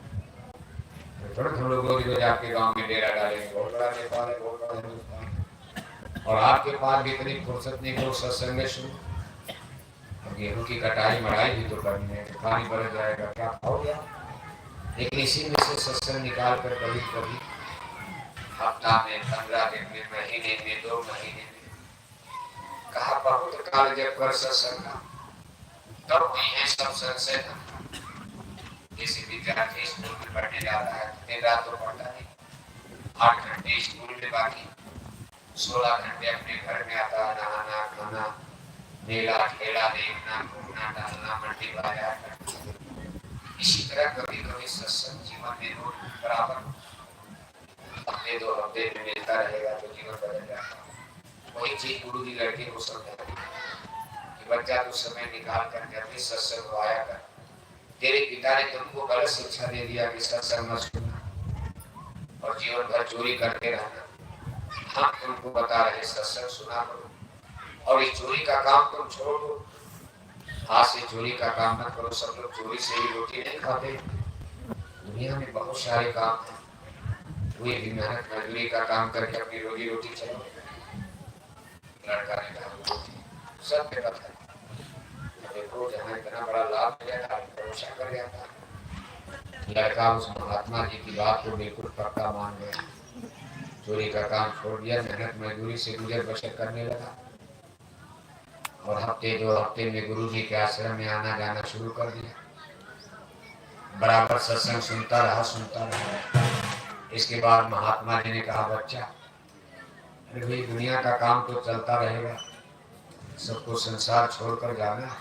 थोड़े थोड़े रोज आपके गांव में डेरा डालेंगे, बहुत बड़ा नेपाल है, बहुत बड़ा हिंदुस्तान, और आपके पास भी इतनी फुर्सत नहीं हो सत्संग में सुनो। गेहूं की कटाई मड़ाई भी तो करनी है, तो पानी बरस जाएगा, क्या खाओगे आप। लेकिन इसी में से सत्संग निकाल कर कभी कभी हफ्ता में, 15 दिन में, महीने में, 2 महीने में, कहा बहुत काल जब कर सत्संग का तब भी है सब संशय। जैसे विद्यार्थी स्कूल में पढ़ने जाता है, दिन रात तो पढ़ता नहीं, 8 घंटे स्कूल में, बाकी 16 घंटे अपने घर में आता, नहाना खाना, मेला ठेला देखना, घूमना टहलना, मंडी बाजार। इसी तरह कभी कभी सत्संग जीवन में रोज बराबर हफ्ते 2 हफ्ते में मिलता रहेगा तो जीवन बदल जाता। वही चीज गुरु जी लड़के को समझा कि बच्चा तो समय निकाल कर जब भी सत्संग आया कर, तेरे पिता ने तुमको गलत शिक्षा दे दिया कि सत्संग मत सुनना और जीवन भर चोरी करते रहना। हम तुमको बता रहे सत्संग सुना करो और इस चोरी का काम तुम छोड़ दो। आज से चोरी का काम मत करो, सब लोग चोरी से ही रोटी नहीं खाते, दुनिया में बहुत सारे काम हैं, कोई भी मेहनत मजदूरी का काम करके अपनी रोजी रोटी चलो। लड़का ने कहा सत्य कथा देखो, जहाँ इतना बड़ा लाभ मिला था भरोसा कर गया था। लड़का उस महात्मा जी की बात को बिल्कुल पक्का मान गया, चोरी का काम छोड़ दिया, मेहनत मजदूरी से गुजर बसर करने लगा और हफ्ते 2 हफ्ते में गुरु जी के आश्रम में आना जाना शुरू कर दिया। बराबर सत्संग सुनता रहा। इसके बाद महात्मा जी ने कहा बच्चा, अरे भाई दुनिया का काम तो चलता रहेगा, सबको संसार छोड़कर जाना,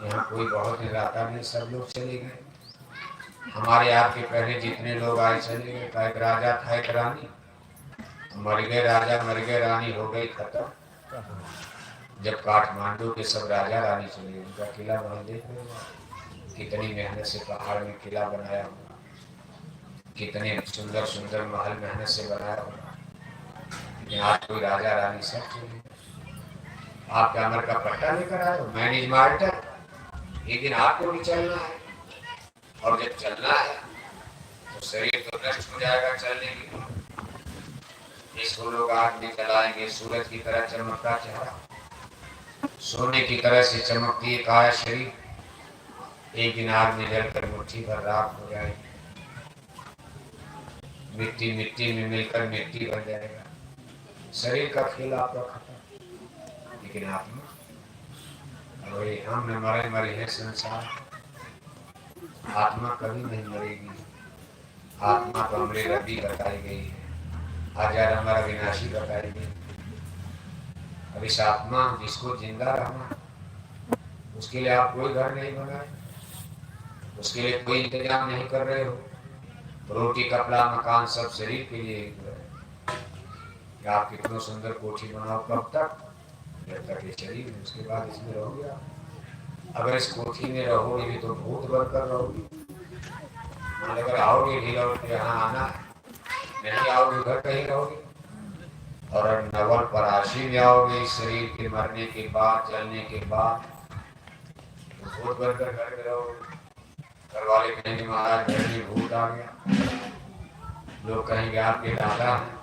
यहाँ कोई बहुत रहता नहीं, सब लोग चले गए। हमारे आपके पहले जितने लोग आए चले गए, एक राजा था एक रानी, मर गए राजा मर गए रानी, हो गई खत्म। जब काठमांडू के सब राजा रानी चले गए, उनका किला बना देख रहे हो, कितनी मेहनत से पहाड़ में किला बनाया होगा, कितने सुंदर सुंदर महल मेहनत से बनाया होगा। आज कोई राजा रानी सब चले गए। आप क्या अमर का पट्टा लेकर आए हो, मैनेज मार्टर। एक दिन आपको भी चलना है, और जब चलना है तो शरीर तो नष्ट हो जाएगा चलने की। इसको लोग आग में जलाएंगे, सूरज की तरह चमकता चेहरा, सोने की तरह से चमकती है काया शरीर, एक दिन आग में जलकर मुट्ठी भर राख हो जाएगी। मिट्टी मिट्टी में मिलकर मिट्टी बन जाएगा। शरीर का खेल आपका खत्म, लेकिन आत्मा, अरे हम न मरे मरे हैं संसार, आत्मा कभी नहीं मरेगी। आत्मा तो अमरे रबी बताई गई है, अजर अमर विनाशी बताई गई। अब इस आत्मा जिसको जिंदा रहना, उसके लिए आप कोई घर नहीं बनाए, उसके लिए कोई इंतजाम नहीं कर रहे हो। रोटी कपड़ा मकान सब शरीर के लिए कि आप कितना सुंदर कोठी बनाओ, कब तक, जब तक ये शरीर है, उसके बाद इसमें रहोगे आप। अगर इस कोठी में रहोगे भी तो भूत बनकर रहोगे, अगर आओगे भी लौट के यहाँ आना है, नहीं आओगे घर कहीं रहोगे। और नवल पराशी में आओगे इस शरीर के मरने के बाद, चलने के बाद, तो भूत बनकर घर में रहोगे। घर वाले कहेंगे महाराज घर में भूत आ गया, लोग कहेंगे आपके दादा हैं,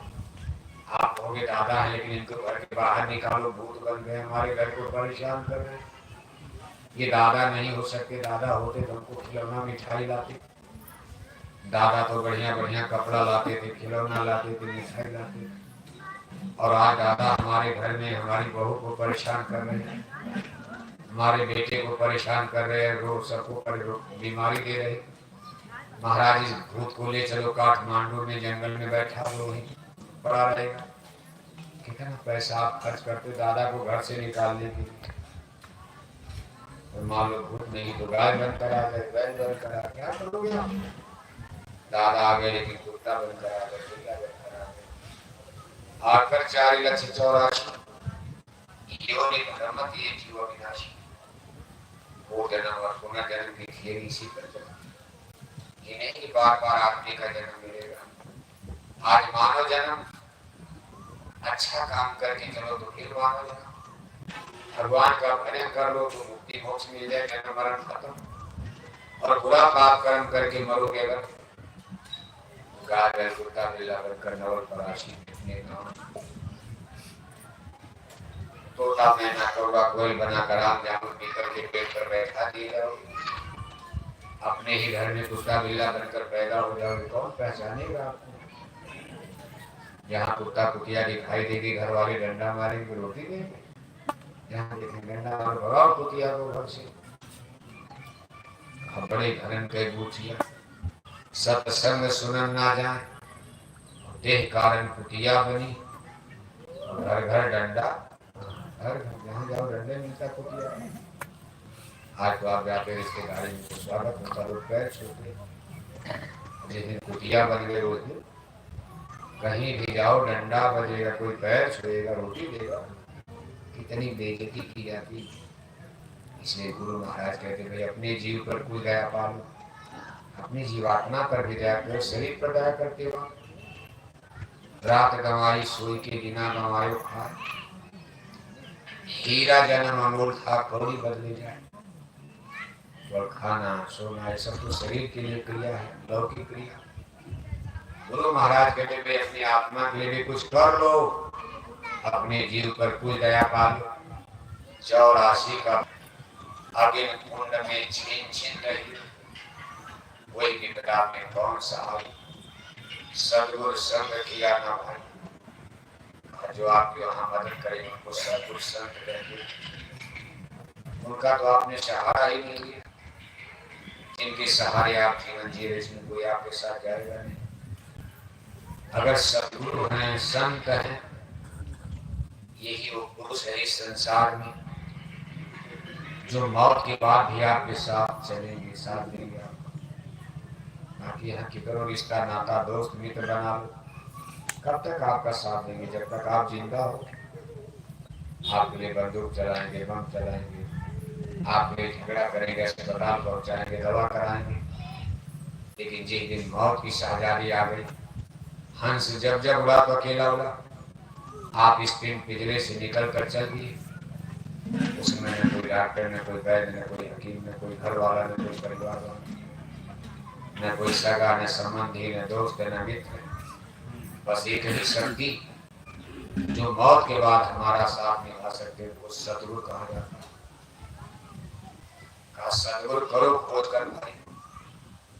आप होगे दादा हैं लेकिन इनको घर के बाहर निकालो, भूत बन गए, हमारे घर को परेशान कर रहे हैं। ये दादा नहीं हो सकते, दादा होते तो हमको खिलौना मिठाई लाते, दादा तो बढ़िया बढ़िया कपड़ा लाते थे, खिलौना लाते थे, मिठाई लाते थे। और आज दादा हमारे घर में हमारी बहू को परेशान कर रहे हैं, हमारे बेटे को परेशान कर रहे हैं, रोग सबको बीमारी दे रहे। महाराज इस भूत को ले चलो काठमांडू में, जंगल में बैठा वो ही पड़ा रहेगा। कितना पैसा आप खर्च करते दादा को घर से निकालने के लिए, और मान लो भूत नहीं तो गाय बनकर आ गए, बैल बनकर आ गए, क्या करोगे आप? दादा आ गए लेकिन कुत्ता बनकर आ गए, बिल्ला बनकर आ गए। आकर 4,84,000 योनि भ्रमत ये जीव अविनाशी, वो जन्म और पुनर्जन्म की खेल इसी पर चला। ये नहीं कि बार बार आदमी का जन्म मिलेगा। आज मानव जन्म, अच्छा काम करके चलो तो फिर मानव जन्म, भगवान का भजन कर लो तो मुक्ति मोक्ष मिल जाए, जन्म मरण खत्म। और बुरा पाप कर्म करके मरोगे अगर, गाय बैल कुत्ता बिल्ला बनकर नवल पराशी में तोता मैना कौवा कोयल बनाकर आम जामुन पीकर के पेट पर बैठा दिए जाओगे, अपने ही घर में कुत्ता बिल्ला बनकर पैदा हो जाओगे, कौन पहचानेगा आपको? जहाँ कुत्ता कुतिया दिखाई देगी घर वाले डंडा मारेंगे, रोटी देंगे, जहाँ देखेंगे डंडा मार भगाओ कुतिया को घर से। बड़े घरन के बूटिया सत्संग सुनन ना जाए, देह कारण कुतिया बनी, घर घर डंडा, घर जहाँ जाओ डंडे मिलता कुतिया। आज तो आप जाते रिश्तेदारी में स्वागत होता, लोग पैर छूते, जिस दिन कुतिया बन गए रोज कहीं भी जाओ डंडा बजेगा, कोई पैर छुएगा, रोटी देगा, कितनी बेइज्जती की जाती। इसलिए गुरु महाराज कहते भाई अपने जीव पर कोई दया पालो, अपनी जीवात्मा पर भी दया करो, शरीर पर दया करते हो। रात गंवाई सोई के बिना गंवायो खाए, हीरा जन्म अमूल था कौड़ी बदले जाए। और खाना सोना ये सब तो शरीर के लिए क्रिया है, लौकिक क्रिया। गुरु महाराज कहते भाई अपनी आत्मा के लिए भी कुछ कर लो, अपने जीव पर कोई दया पालो। 84 का आगे कुंड में छीन छीन रही, वही की किताब में कौन सा आई, सदगुरु संग किया ना भाई। जो आपके वहां मदद करेंगे उनको सदगुरु संग करेंगे, उनका तो आपने सहारा ही नहीं लिया। जिनके सहारे आप जीवन जी रहे, इसमें कोई आपके साथ जाएगा नहीं। अगर सदगुरु हैं, संत हैं, यही वो पुरुष है इस संसार में जो मौत के बाद भी आपके साथ चलेंगे, साथ देंगे आपको। बाकी यहाँ की करो रिश्ता नाता दोस्त मित्र बना लो, कब तक आपका साथ देंगे? जब तक आप जिंदा हो। आपके लिए बंदूक चलाएंगे, बम चलाएंगे, आपके लिए झगड़ा करेंगे, अस्पताल पहुंचाएंगे, दवा कराएंगे। लेकिन जिस दिन मौत की शहजादी आ गई, हंस जब जब उड़ा तो अकेला उड़ा, आप इस पिंड पिंजरे से निकल कर चल दिए, उसमें न कोई डॉक्टर, न कोई वैद्य, न कोई हकीम, न कोई घर वाला, न कोई परिवार वाला, न कोई सगा, न संबंधी, न दोस्त, न मित्र। बस एक ही शक्ति जो मौत के बाद हमारा साथ निभा सकते, वो सतगुरु कहा जाता है। कहा सतगुरु करो खोज कर भाई,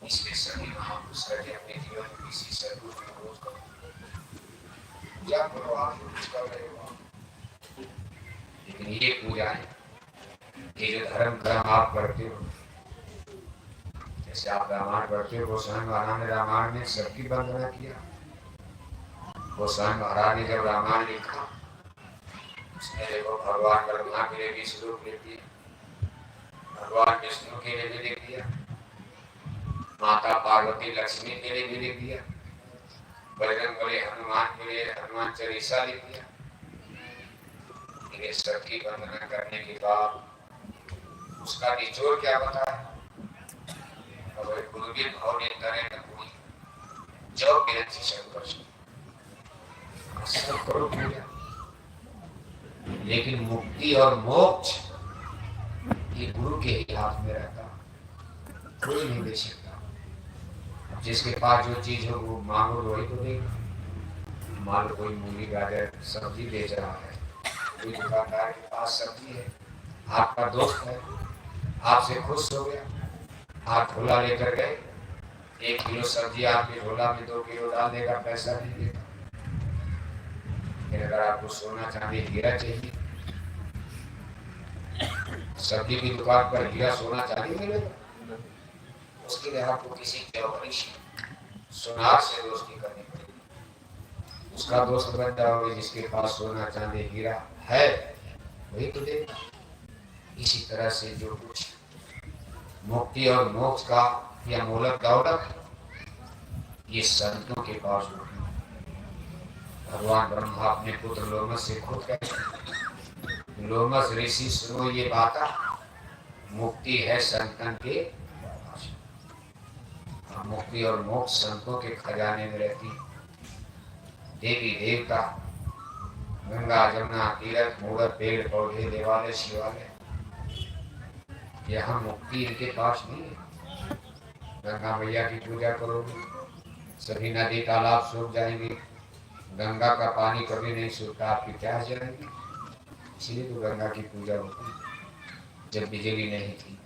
इसलिए सभी महापुरुष कहते अपने जीवन में किसी सतगुरु की खोज करो। पूजा करो, आप कुछ कर रहे हो, लेकिन ये पूजा है, ये जो धर्म कर्म आप करते हो, जैसे आप रामायण पढ़ते हो, गोस्वामी महाराज ने रामायण में सबकी वंदना किया। गोस्वामी महाराज ने जब रामायण लिखा, उसने देखो भगवान ब्रह्मा के लिए भी श्लोक लिख दिया, भगवान विष्णु के लिए भी लिख दिया, माता पार्वती लक्ष्मी के लिए भी लिख दिया, बजरंगबली हनुमान के लिए हनुमान चालीसा लिख दिया। ये सबकी वंदना करने के बाद उसका निचोड़ क्या बताया? गुरु भी भाव ने करे न कोई, जो मेरे शिष्य कर सब करो पूजा। लेकिन मुक्ति और मोक्ष ये गुरु के ही हाथ में रहता, कोई नहीं दे सकता। जिसके पास जो चीज हो वो मांगो वही तो देगा। मान लो कोई मूली गाजर सब्जी बेच रहा है, कोई दुकानदार के पास सब्जी है, आपका दोस्त है, आपसे खुश हो गया, आप झोला लेकर गए, 1 किलो सब्जी आपके झोला में 2 किलो डाल देगा, पैसा नहीं देगा। अगर आपको सोना चांदी हीरा चाहिए, सब्जी की दुकान पर हीरा सोना चांदी मिलेगा? उसके लिए आपको किसी जौहरी सुनार से दोस्ती करनी पड़ेगी। उसका दोस्त बन जाओगे, जिसके पास सोना चांदी हीरा है वही तो देगा। इसी तरह से जो कुछ मुक्ति और मोक्ष का या मूलक दौलत, ये संतों के पास होती है। भगवान ब्रह्मा अपने पुत्र लोमस से खुद कहते, लोमस ऋषि सुनो ये बात, मुक्ति है संतन के पास। मुक्ति और मोक्ष संतों के खजाने में रहती। देवी देवता, गंगा जमुना तीर्थ मूर्त पेड़ पौधे देवालय शिवालय, यहाँ मुक्ति इनके पास नहीं है। गंगा मैया की पूजा करोगे, सभी नदी तालाब सूख जाएंगे, गंगा का पानी कभी नहीं सूखता, आपकी प्यास जाएगी। इसलिए तो गंगा की पूजा होती है। जब बिजली नहीं थी,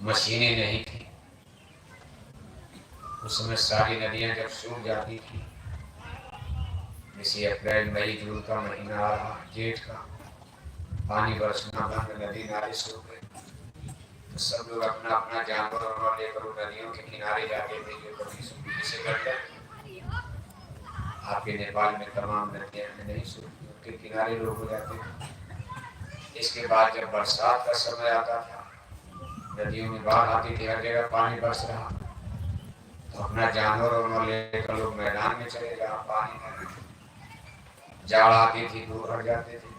मशीनें नहीं थी, उस समय सारी नदियां जब सूख जाती थी, जैसे अप्रैल मई जून का महीना आ रहा, जेठ का, पानी बरसना बंद, नदी नाले सूख गए, तो सब लोग अपना अपना जानवर और लेकर नदियों के किनारे जाते थे, जो कभी सूखी से गंडक। आपके नेपाल में तमाम नदियां नहीं सूखती, उनके किनारे लोग हो जाते थे। इसके बाद जब बरसात का समय आता था, नदियों में बाढ़ आती थी, हर जगह पानी बरस रहा, तो अपना जानवर और लेकर लोग मैदान में चले, जहाँ पानी नहीं। जाड़ आती थी, दूर हट जाते थे।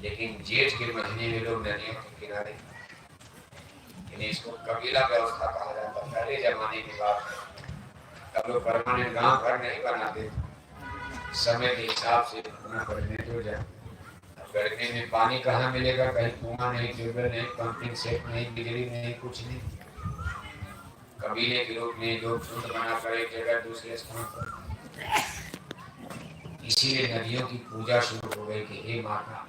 लेकिन जेठ के महीने में लोग नदियों के किनारे, इसको कबीला व्यवस्था कहा जाता, पहले जमाने की बात है। तब लोग परमानेंट गांव घर नहीं बनाते, समय के हिसाब से अपना करने तो जाए। गर्मी में पानी कहाँ मिलेगा? कहीं कुआं नहीं, ट्यूबवेल नहीं, पंपिंग सेट नहीं, बिजली नहीं, कुछ नहीं। कबीले के लोग ने जो झुंड बनाकर एक जगह दूसरे स्थान पर, इसीलिए नदियों की पूजा शुरू हो गई कि हे माता,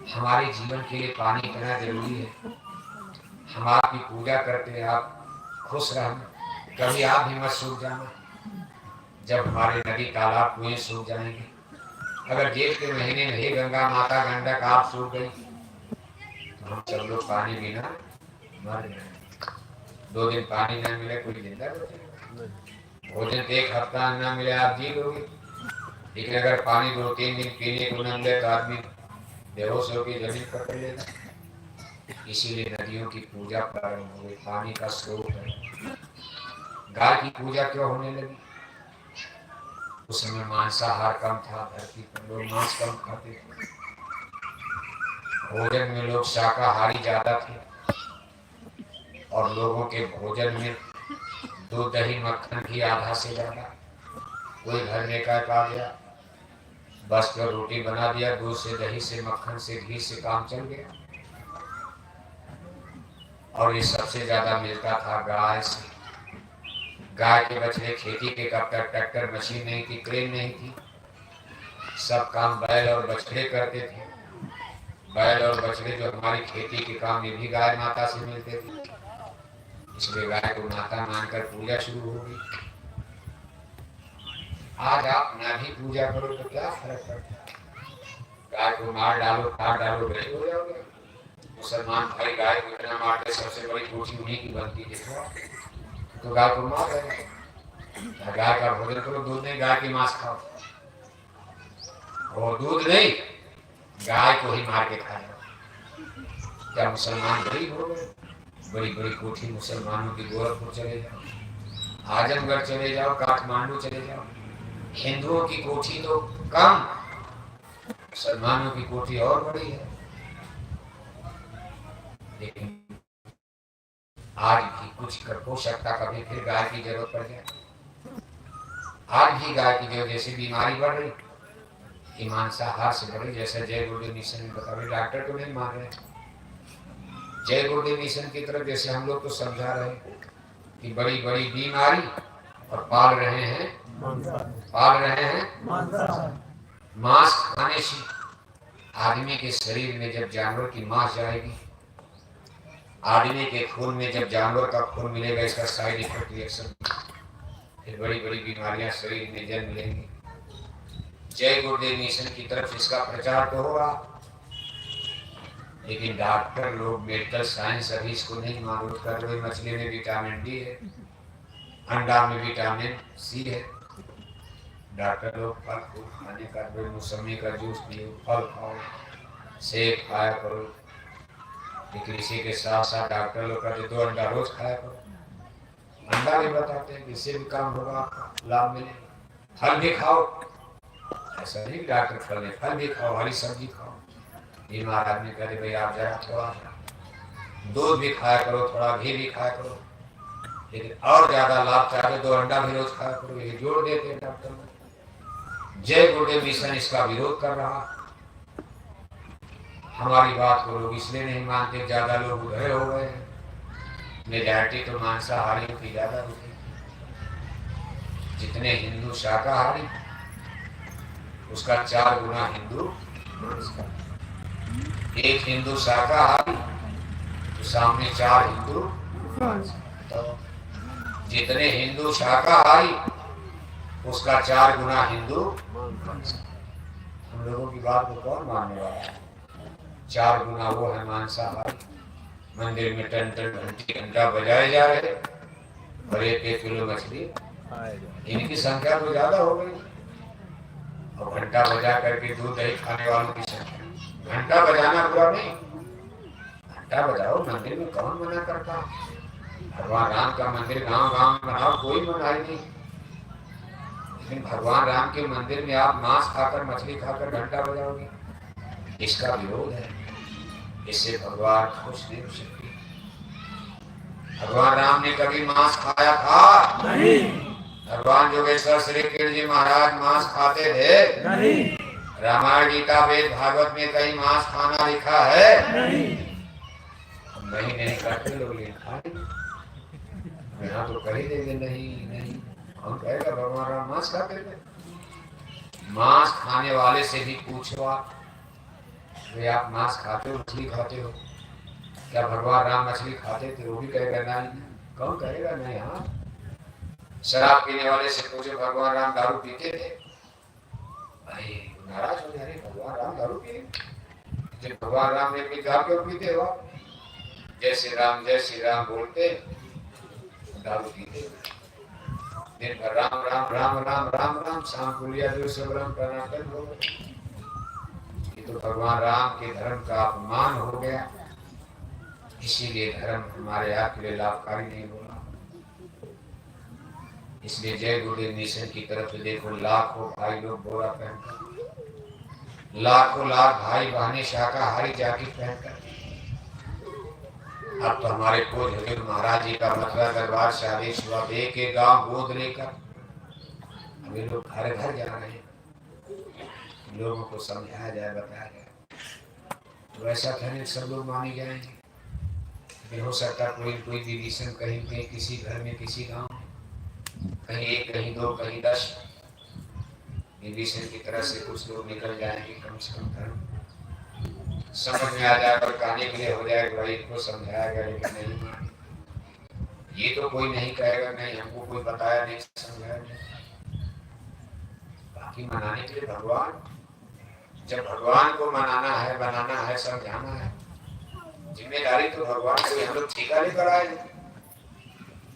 हमारे जीवन के लिए पानी इतना जरूरी है, हम आपकी पूजा करते हैं, आप खुश रहना, कभी आप भी मत सूख जाना। जब हमारे नदी तालाब कुएं सूख जाएंगे, अगर जेठ के महीने में ही गंगा माता गंडक आप सूख गई, तो हम सब लोग पानी बिना मर जाएंगे। 2 दिन पानी न मिले कोई जिंदा बचेगा? भोजन 1 हफ्ता न मिले आप जी लोगे, लेकिन अगर पानी 2-3 दिन पीने को न मिले तो आदमी बेहोश होकर जमीन पकड़ लेगा। इसीलिए नदियों की पूजा प्रारंभ हो गई, पानी का स्रोत है। गाय की पूजा क्यों होने लगी? उस समय मांसाहार कम था, धरती पर लोग मांस कम खाते थे, भोजन में लोग शाकाहारी ज्यादा थे, और लोगों के भोजन में दूध दही मक्खन घी आधा से ज्यादा। कोई घर में कह पा गया बस तो रोटी बना दिया, दूध से, दही से, मक्खन से, घी से काम चल गया। और ये सबसे ज्यादा मिलता था गाय से। गाय के बछड़े, खेती के कब तक ट्रैक्टर मशीन नहीं थी, क्रेन नहीं थी, सब काम बैल और बछड़े करते थे। बैल और बछड़े जो हमारी खेती के काम, ये भी गाय माता से मिलते थे, इसलिए गाय को माता मानकर पूजा शुरू हो गई। आज आप ना भी पूजा करो तो क्या फर्क पड़ता है? गाय को मार डालो, काट डालो, गरीब हो जाओगे। मुसलमान भाई गाय को इतना मारते, सबसे बड़ी कोठी उन्हीं की बनती है, तो गाय को मार रहे। गाय का भोजन करो, दूध नहीं, गाय की मांस खाओ, और दूध नहीं, गाय को ही मार के खाए। क्या मुसलमान गरीब हो गए? बड़ी बड़ी कोठी मुसलमानों की, गोरखपुर चले जाओ, आजमगढ़ चले जाओ, काठमांडू चले जाओ, हिंदुओं की कोठी तो कम, मुसलमानों की कोठी और बड़ी है। लेकिन आज भी कुछ हो सकता, कभी फिर गाय की जरूरत पड़ जाए। आज भी गाय की जो जैसे बीमारी बढ़ रही, कि मांसाहार से बढ़ रही, जैसे जय गुरुदेव मिशन में बता रहे, डॉक्टर तो नहीं मान रहे। जय गुरुदेव मिशन की तरफ जैसे हम लोग तो समझा रहे कि बड़ी बड़ी बीमारी, और पाल रहे हैं मांस खाने से। आदमी के शरीर में जब जानवर की मांस जाएगी, आदमी के खून में जब जानवर का खून मिलेगा, इसका साइड इफेक्ट रिएक्शन, फिर बड़ी बड़ी बीमारियां शरीर में जन्म लेंगी। जय गुरुदेव मिशन की तरफ इसका प्रचार तो हो रहा, लेकिन डॉक्टर लोग, मेडिकल साइंस अभी इसको नहीं मालूम कर रहे। मछली में विटामिन डी है, अंडा में विटामिन सी है। डॉक्टर लोग फल फूल खाने का, मौसमी का जूस पियो, फल खाओ, सेब खाया करो, लेकिन इसी के साथ साथ डॉक्टर लोग कहते 2 अंडा रोज खाया करो। अंडा भी बताते हैं कि इससे भी काम होगा, आपका लाभ मिलेगा। फल भी खाओ, ऐसा नहीं डॉक्टर फल नहीं, फल भी खाओ, हरी सब्जी खाओ। बीमार आदमी कहते भाई आप जरा थोड़ा दूध भी खाया करो, थोड़ा घी भी खाया करो, लेकिन और ज्यादा लाभ चाहते 2 अंडा भी रोज खाया करो। ये जोड़ देते हैं डॉक्टर लोग। जय गुरुदेव मिशन इसका विरोध कर रहा। हमारी बात को लोग इसलिए नहीं मानते, ज्यादा लोग उधर हो गए हैं। मेजॉरिटी तो मांसाहारियों की ज्यादा होती है। जितने हिंदू शाकाहारी, उसका 4 गुना हिंदू। एक हिंदू शाकाहारी तो सामने 4 हिंदू। तो जितने हिंदू शाकाहारी, उसका 4 गुना हिंदू। हम लोगों की बात को कौन मानने वाला है? 4 गुना वो है मांसाहारी। मंदिर में टन टन घंटी घंटा बजाए जा रहे, और 1 किलो मछली, इनकी संख्या तो ज्यादा हो गई। और घंटा बजा करके दूध दही खाने वालों की संख्या। घंटा बजाना बुरा नहीं, घंटा बजाओ, मंदिर में कौन मना करता? भगवान राम का मंदिर गांव गांव में बनाओ, कोई मनाही नहीं। लेकिन भगवान राम के मंदिर में आप मांस खाकर, मछली खाकर घंटा बजाओगे, इसका विरोध है। इससे भगवान खुश नहीं हो सकते। भगवान राम ने कभी मांस खाया था? नहीं। भगवान जोगेश्वर श्री कृष्ण जी महाराज मांस खाते थे? नहीं। रामायण, गीता, वेद, भागवत में कहीं मांस खाना लिखा है? नहीं करते लोग, यहाँ तो कह ही देंगे नहीं नहीं। हम कहेगा भगवान राम मांस खाते थे? मांस खाने वाले से भी पूछो आप आप मांस खाते हो, मछली खाते हो? क्या भगवान राम मछली खाते थे? वो भी कहेगा नहीं। कौन कहेगा नहीं? हाँ। शराब पीने वाले से पूछो भगवान राम दारू पीते थे? भाई नाराज हो जाए, भगवान राम दारू पिए? जब भगवान राम ने अपनी दारू क्यों पीते हो? जय श्री राम बोलते, दारू पीते। दिन भर राम राम राम राम राम राम, शाम को लिया जो सब राम टनाटन हो गए। ये तो भगवान राम के धर्म का अपमान हो गया। इसीलिए धर्म हमारे आपके लिए लाभकारी नहीं होगा। इसलिए जय गुरुदेव मिशन की तरफ से देखो, लाखों भाई लोग बोरा पहनकर, लाखों लाख भाई बहने शाकाहारी जैकेट पहनकर। अब तो हमारे पूज हजूर महाराज जी का मथुरा दरबार से आदेश हुआ, एक गांव गोद लेकर अभी लोग घर घर जा रहे हैं। लोगों को समझाया जाए, बताया जाए, तो ऐसा कहने सब लोग माने जाएंगे। भी हो सकता कोई विभीषण कहीं कहीं किसी घर में, किसी गांव में, कहीं 1, कहीं 2, कहीं 10 विभीषण की तरह से कुछ लोग निकल जाएंगे। कम से कम धर्म समझ में आ जाए और कहने के लिए हो जाए, भाई इनको समझाया गया लेकिन नहीं माने। ये तो कोई नहीं कहेगा नहीं हमको कोई बताया नहीं, समझाया नहीं। बाकी मनाने के लिए भगवान, जब भगवान को मनाना है, बनाना है, समझाना है, जिम्मेदारी तो भगवान को हम लोग ठेका लेकर आए।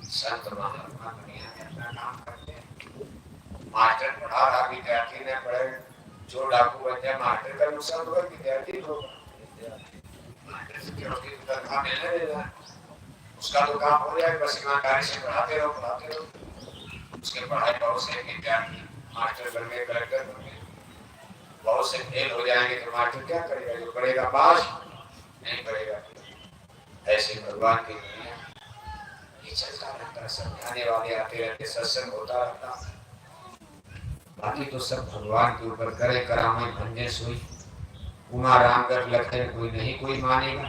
संत महात्मा दुनिया में अपना काम करते हैं। मास्टर पढ़ा रहा, विद्यार्थी ने पढ़े, जो डाकू बन जाए मास्टर का नुकसान होगा, विद्यार्थी होगा। मास्टर से क्या उसकी तनख्वाह मिलने देगा, उसका तो काम हो जाए, बस ईमानदारी से पढ़ाते रहो, पढ़ाते रहो। उसके पढ़ाई बहुत से विद्यार्थी मास्टर बन गए, कलेक्टर बन गए, बहुत से फेल हो जाएंगे तो मास्टर क्या करेगा? जो पढ़ेगा पास, नहीं पढ़ेगा। ऐसे भगवान की दुनिया ये चलता रहता, समझाने वाले आते रहते, सत्संग होता रहता। बाकी तो सब भगवान के ऊपर करे करामे भंजे सोई, उमा रामगढ़ लखन कोई नहीं कोई मानेगा।